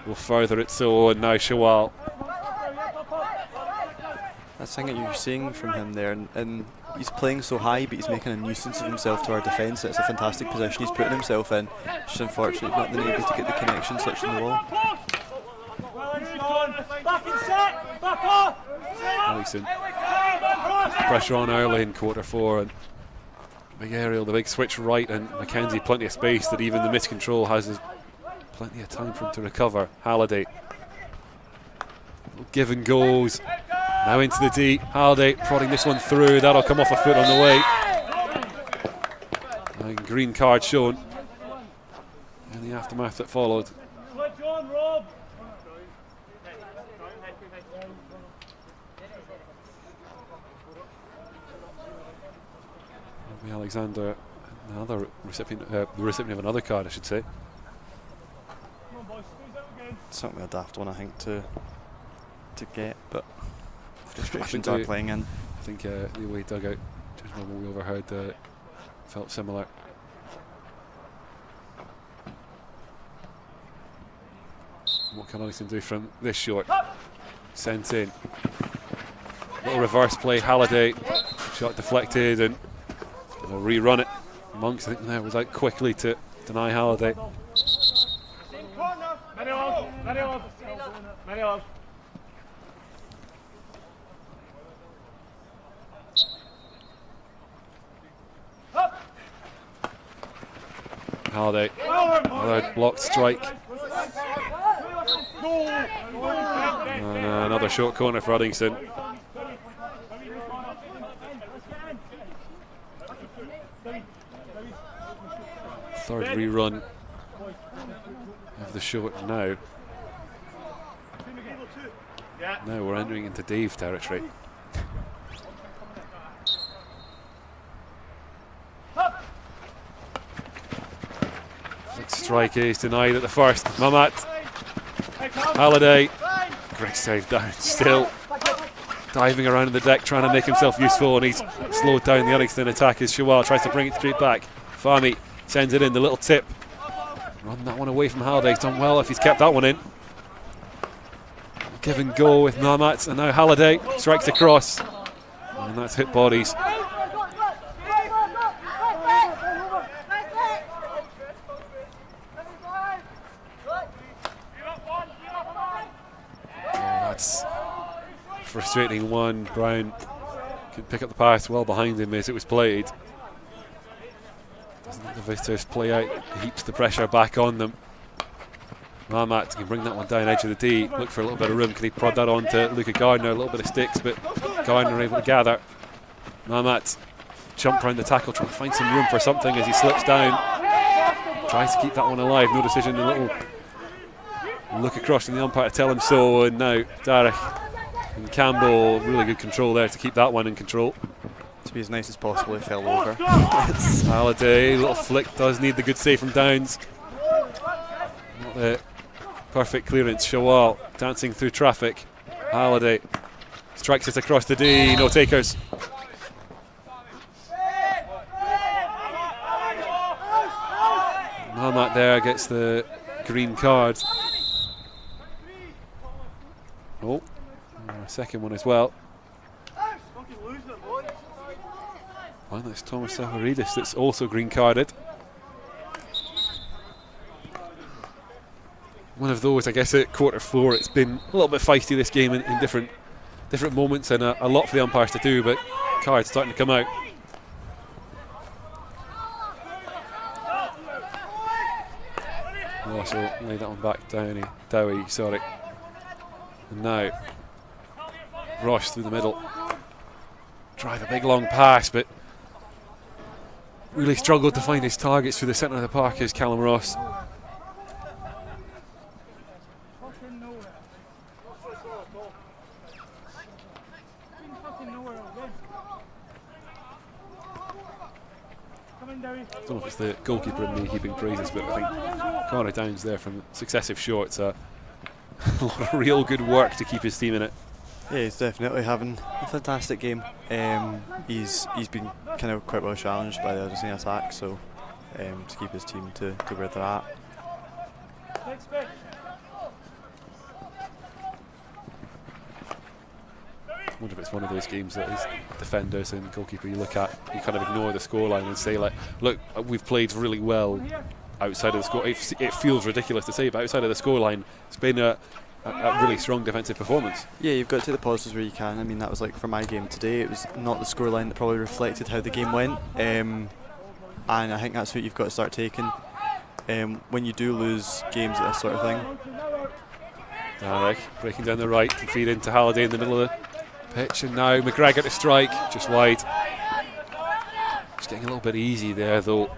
will further it so, and now Shawal. That's the thing that you're seeing from him there, and he's playing so high, but he's making a nuisance of himself to our defence. It's a fantastic position he's putting himself in. Just unfortunately not been able to get the connection touch on the wall. Ellison. Pressure on early in quarter 4, and big aerial, the big switch right, and Mackenzie plenty of space that even the miscontrol has plenty of time for him to recover. Halliday. Give and goes. Now into the deep. Halliday prodding this one through. That'll come off a foot on the way. And green card shown in the aftermath that followed. Alexander, another recipient, the recipient of another card, I should say. Certainly a daft one, I think, to get, but frustrations are playing in. I think the away dugout, judging on what we overheard, felt similar. What can Ellison do from this short? Sent in. Little reverse play, Halliday. Shot deflected, and they'll rerun it. Monks, I think, there was out quickly to deny Halliday. Halliday, another blocked strike. Another short corner for Uddingston. Third rerun of the short now. Now we're entering into Dave territory. Strike is denied at the first. Mamat. Halliday. Great save down. Still diving around in the deck, trying to make himself useful, and he's slowed down the Uddingston attack as Shawal tries to bring it straight back. Fahmy sends it in, the little tip. Run that one away from Halliday. He's done well if he's kept that one in. give and go with Mamat, and now Halliday strikes across, and that's hit bodies. That's frustrating one. Brown could pick up the pass well behind him as it was played. Doesn't let the visitors play out, heaps the pressure back on them. Mamat can bring that one down edge of the D, look for a little bit of room. Can he prod that on to Luca Gardner? A little bit of sticks, but Gardner able to gather. Mamat jump round the tackle, trying to find some room for something as he slips down. Tries to keep that one alive, no decision. A little look across from the umpire to tell him so, and now Derek and Campbell, really good control there to keep that one in control. To be as nice as possible, it fell over. Halliday, little flick, does need the good save from Downs. Not the perfect clearance. Shawal dancing through traffic. Halliday strikes it across the D, no takers. Mamat there gets the green card. Oh, a second one as well. Well, that's Thomas Safaridis that's also green carded. One of those, I guess, at quarter four. It's been a little bit feisty this game in different moments, and a lot for the umpires to do, but cards starting to come out. Oh, so lay that one back down. Dowie, sorry. And now Ross through the middle. Drive a big long pass, but really struggled to find his targets through the centre of the park as Callum Ross. I don't know if it's the goalkeeper in me heaping praises, but I think Connor Downs there from successive shots. A lot of real good work to keep his team in it. Yeah, he's definitely having a fantastic game. He's been kind of quite well challenged by the Uddingston attack, so to keep his team to where they're at. I wonder if it's one of those games that is defenders and goalkeeper you look at, you kind of ignore the scoreline and say, like, look, we've played really well outside of the score. It feels ridiculous to say, but outside of the scoreline, it's been a really strong defensive performance. Yeah, you've got to take the positives where you can. I mean, that was like for my game today, it was not the scoreline that probably reflected how the game went, and I think that's what you've got to start taking when you do lose games at this sort of thing. Derek breaking down the right to feed into Halliday in the middle of the pitch, and now McGregor to strike, just wide. Just getting a little bit easy there though.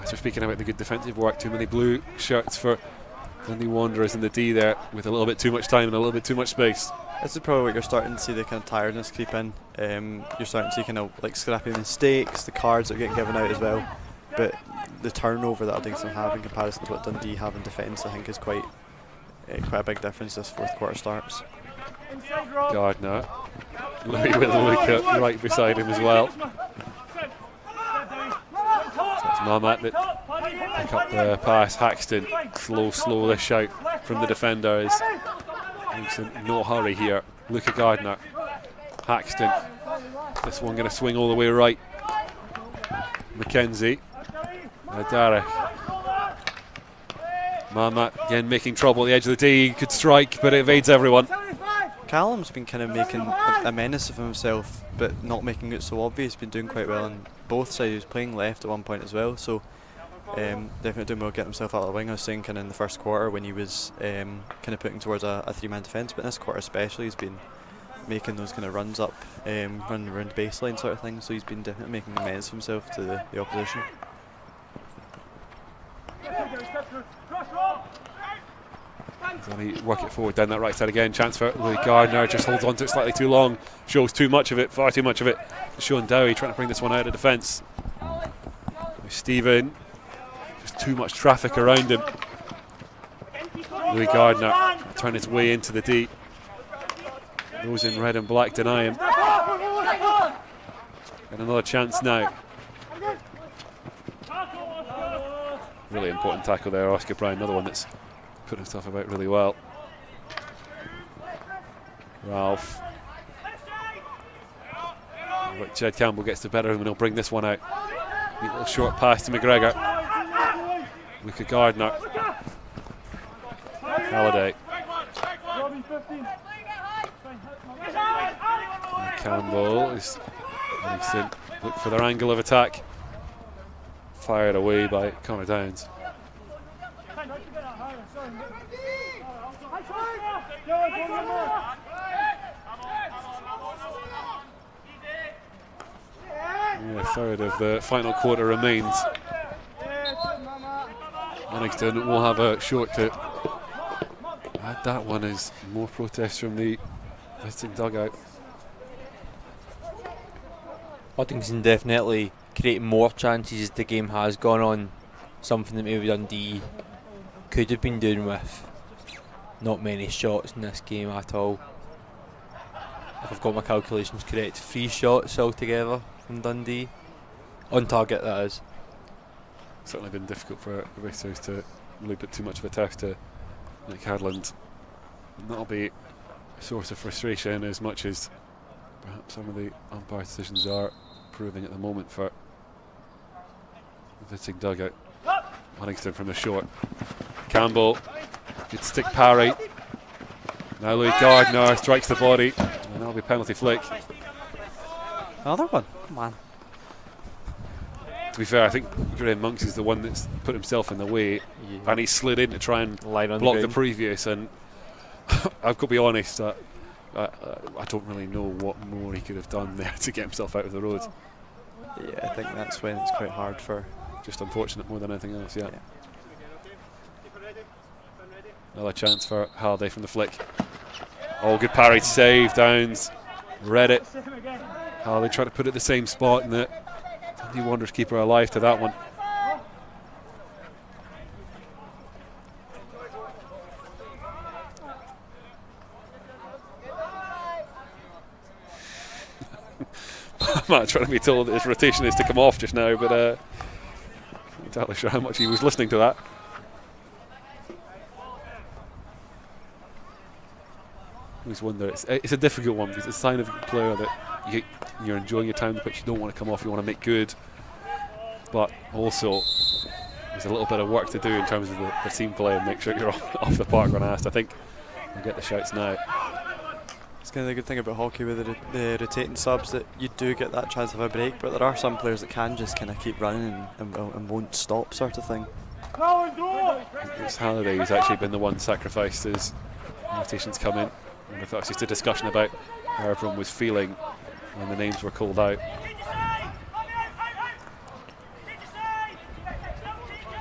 As we're speaking about the good defensive work, too many blue shirts for Dundee Wanderers in the D there, with a little bit too much time and a little bit too much space. This is probably what you're starting to see, the kind of tiredness creep in. You're starting to see kind of like scrappy mistakes, the cards that are getting given out as well. But the turnover that Uddingston have in comparison to what Dundee have in defence, I think is quite a big difference this fourth quarter starts. Gardner, Louis with a look at right beside him as well. So it's Mamat that pick up the pass. Haxton, slow this shout from the defenders. No hurry here. Luca Gardner, Haxton. This one going to swing all the way right. McKenzie, Derek. Mamat again making trouble at the edge of the D. Could strike, but it evades everyone. Callum's been kind of making a menace of himself, but not making it so obvious. He's been doing quite well on both sides. He was playing left at one point as well, so definitely doing well getting himself out of the wing. I was saying kind of in the first quarter when he was kind of putting towards a three-man defence, but in this quarter especially he's been making those kind of runs up, running around the baseline sort of thing, so he's been definitely making a menace of himself to the opposition. He work it forward down that right side again. Chance for Louis Gardner, just holds on to it slightly too long. Shows too much of it, far too much of it. Sean Dowie trying to bring this one out of defence. Stephen, just too much traffic around him. Louis Gardner trying his way into the D. Those in red and black deny him. And another chance now. Really important tackle there, Oscar Brown, another one that's put himself about really well. Ralph. But Jed Campbell gets the better of him and he'll bring this one out. Neat little short pass to McGregor. Luca Gardner. Halliday. And Campbell is Uddingston look for their angle of attack. Fired away by Connor Downs. A third of the final quarter remains. Uddingston will have a short to add that one as more protests from the visiting dugout. Uddingston definitely creating more chances as the game has gone on. Something that maybe Dundee could have been doing with not many shots in this game at all. If I've got my calculations correct, 3 shots altogether from Dundee. On target, that is. Certainly been difficult for the visitors to really put too much of a test to Nick Hadland. And that'll be a source of frustration as much as perhaps some of the umpire decisions are proving at the moment for the visiting dugout. Uddingston from the short. Campbell, good stick parry. Now Louis Gardner strikes the body, and that'll be a penalty flick. Another one. Come on. To be fair, I think Graham Monks is the one that's put himself in the way, and he slid in to try and block the previous. And I've got to be honest, I don't really know what more he could have done there to get himself out of the road. Yeah, I think that's when it's quite hard for. Just unfortunate more than anything else, yeah. Another chance for Halliday from the flick. Oh, good parry, save, Downs. Read it. Halliday tried to put it the same spot, and the Dundee Wanderers keeper alive to that one. I'm not trying to be told that his rotation is to come off just now, but not entirely sure how much he was listening to that. I always wonder, it's a difficult one because it's a sign of a player that you're enjoying your time on the pitch, you don't want to come off, you want to make good, but also there's a little bit of work to do in terms of the team play and make sure you're off the park when asked. I think we'll get the shouts now. It's kind of the good thing about hockey with the rotating subs, that you do get that chance of a break, but there are some players that can just kind of keep running and won't stop, sort of thing. It's Halliday who's actually been the one sacrificed as rotations come in. I wonder if that's just a discussion about how everyone was feeling when the names were called out.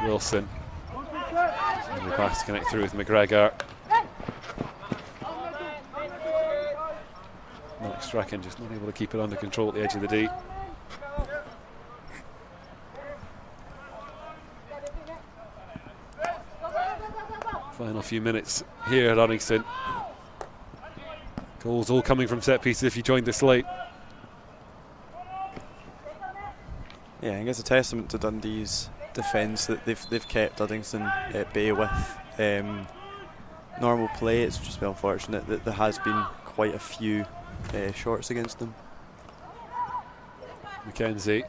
Wilson. And the pass to connect through with McGregor. Mark Strachan just not able to keep it under control at the edge of the D. Final few minutes here at Uddingston. Goals all coming from set pieces if you joined us late. Yeah, I think it's a testament to Dundee's defence that they've kept Uddingston at bay with normal play. It's just been unfortunate that there has been quite a few shorts against them. McKenzie.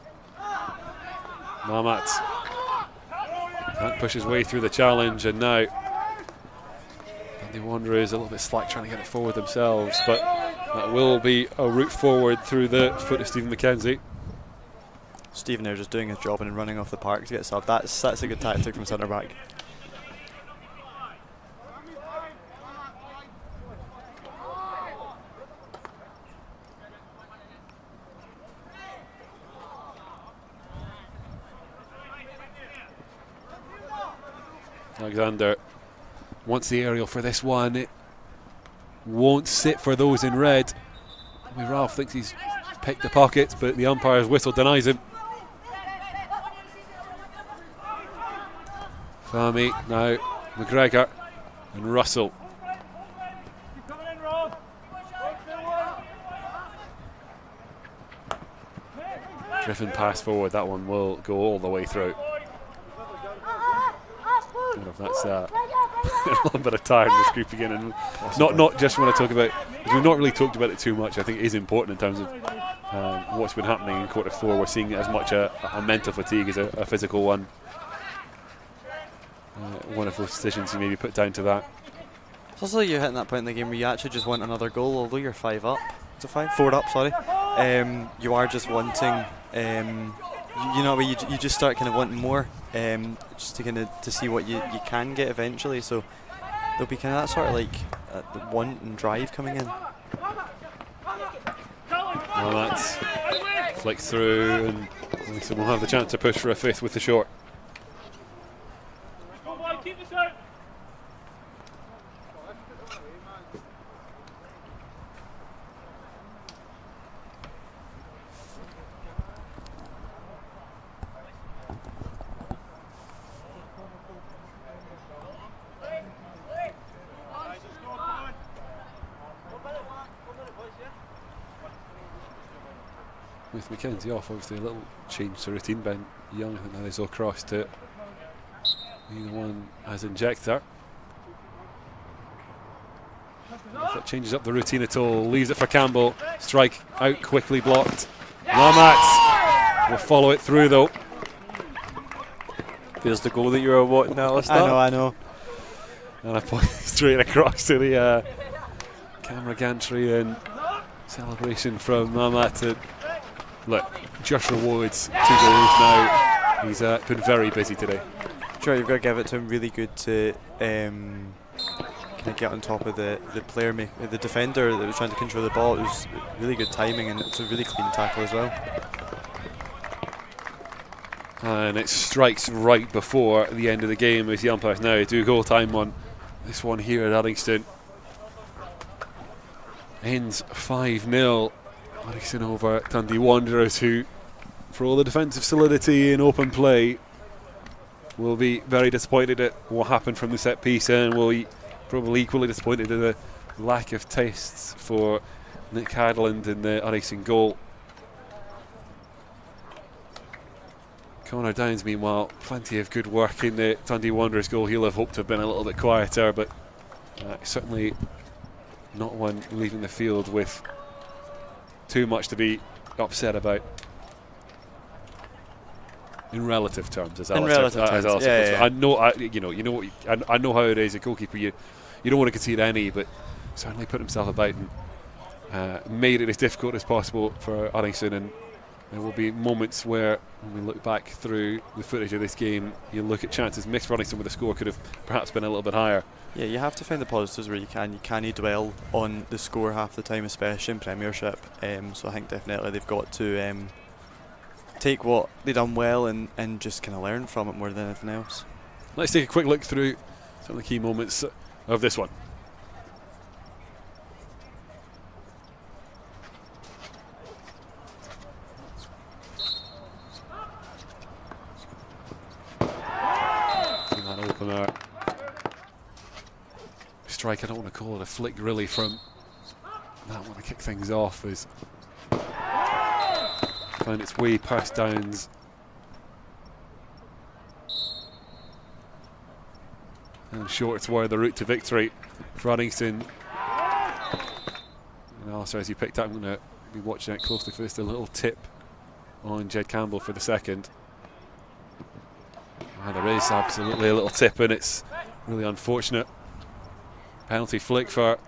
Mamat can't push his way through the challenge, and now the Wanderers a little bit slack trying to get it forward themselves, but that will be a route forward through the foot of Stephen McKenzie. Stephen there just doing his job and running off the park to get subbed. That's a good tactic from centre back. Alexander wants the aerial for this one. It won't sit for those in red. Ralph thinks he's picked the pockets, but the umpire's whistle denies him. Fahmy, now McGregor and Russell. Driven pass forward, that one will go all the way through. I don't know if that's a little bit of tiredness creeping in, and not just when I talk about, we've not really talked about it too much. I think it is important in terms of what's been happening in quarter four. We're seeing as much a mental fatigue as a physical one. One of those decisions you maybe put down to that. It's also like you're hitting that point in the game where you actually just want another goal, although you're 5 up. Is it 5? 4 up, sorry. You are just wanting, you know, you just start kind of wanting more, just to kind of to see what you can get eventually. So there'll be kind of that sort of like the want and drive coming in. Well, that's flicked through, and Uddingston will have the chance to push for a fifth with the short. With Mackenzie off, obviously a little change to routine. Ben Young, I think now is all cross to be the one as injector. If that changes up the routine at all, leaves it for Campbell. Strike out quickly blocked. Lamat will follow it through though. There's the goal that you were wanting, Alistair. I know. And I point straight across to the camera gantry and celebration from Lamat. Look, just rewards 2 goals now. He's been very busy today. Sure, you've got to give it to him. Really good to kind of get on top of the player, the defender that was trying to control the ball. It was really good timing, and it's a really clean tackle as well. And it strikes right before the end of the game as the umpires now do goal time on this one here at Uddingston. Ends 5-0. Uddingston over Dundee Wanderers, who, for all the defensive solidity in open play, will be very disappointed at what happened from the set piece, and will be probably equally disappointed at the lack of tastes for Nick Hadland in the Uddingston goal. Connor Downs, meanwhile, plenty of good work in the Dundee Wanderers goal. He'll have hoped to have been a little bit quieter, but certainly not one leaving the field with too much to be upset about in relative terms. As Alistair, yeah. I know, I know how it is. A goalkeeper, you don't want to concede any, but certainly put himself about and made it as difficult as possible for Uddingston. And there will be moments where, when we look back through the footage of this game, you look at chances missed for Uddingston where the score could have perhaps been a little bit higher. Yeah, you have to find the positives where you can. You can't dwell on the score half the time, especially in Premiership. So I think definitely they've got to take what they've done well and just kind of learn from it more than anything else. Let's take a quick look through some of the key moments of this one. See that opener. Strike, I don't want to call it a flick really, from that one to kick things off, as found its way past Downs. And shorts were the route to victory for Uddingston. And also, as you picked up, I'm going to be watching it closely for this. A little tip on Jed Campbell for the second. There is absolutely a little tip, and it's really unfortunate. Penalty flick for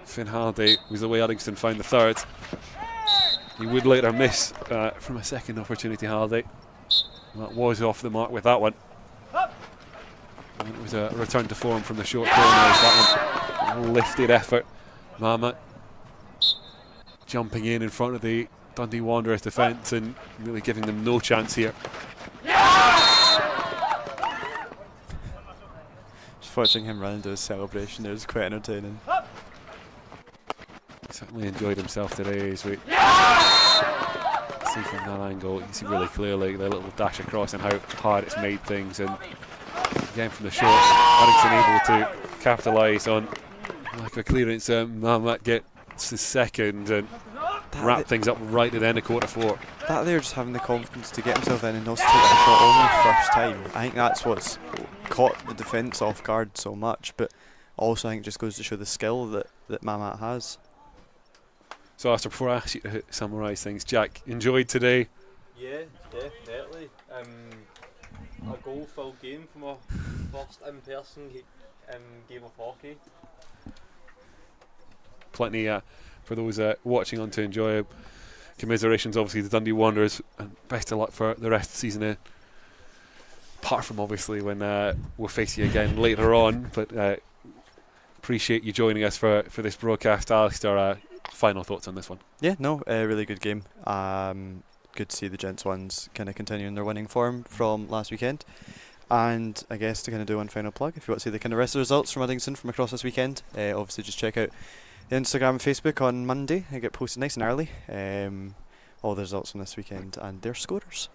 Finn Halliday was the way Uddingston found the third. He would later miss from a second opportunity, Halliday. That was off the mark with that one. And it was a return to form from the short corner. That one lifted effort. Mamet jumping in front of the Dundee Wanderers defence and really giving them no chance here. Just watching him run into his celebration there is quite entertaining. He certainly enjoyed himself today as we see from that angle. You can see really clearly the little dash across and how hard it's made things. And again from the short, Uddingston able to capitalise on lack of clearance. Mamet gets his second, and wrap things up right at the end of quarter 4. That there, just having the confidence to get himself in and also take that shot only first time. I think that's what's caught the defence off guard so much, but also I think just goes to show the skill that Mamat has. So Alistair, before I ask you to summarise things, Jack, enjoyed today? Yeah, definitely. A goal-filled game from our first in-person game of hockey. Plenty for those watching on to enjoy. Commiserations, obviously, the Dundee Wanderers, and best of luck for the rest of the season. Apart from obviously when we'll face you again later on, but appreciate you joining us for this broadcast. Alistair, final thoughts on this one? Yeah, no, really good game. Good to see the Gents ones kind of continuing their winning form from last weekend. And I guess to kind of do one final plug, if you want to see the kind of rest of the results from Uddingston from across this weekend, obviously just check out the Instagram and Facebook on Monday. They get posted nice and early. All the results from this weekend and their scorers.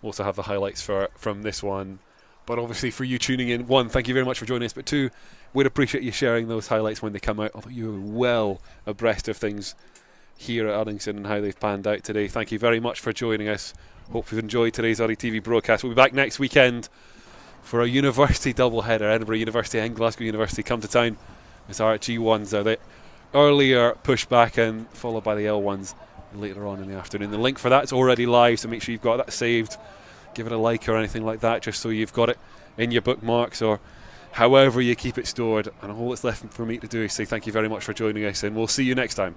We'll also have the highlights from this one. But obviously for you tuning in, 1, thank you very much for joining us, but 2, we'd appreciate you sharing those highlights when they come out, although you're well abreast of things here at Uddingston and how they've panned out today. Thank you very much for joining us. Hope you've enjoyed today's UDDY TV broadcast. We'll be back next weekend for a university doubleheader. Edinburgh University and Glasgow University come to town. It's our G1s are the earlier pushback and followed by the L1s later on in the afternoon. The link for that's already live, so make sure you've got that saved. Give it a like or anything like that, just so you've got it in your bookmarks or however you keep it stored. And all that's left for me to do is say thank you very much for joining us, and we'll see you next time.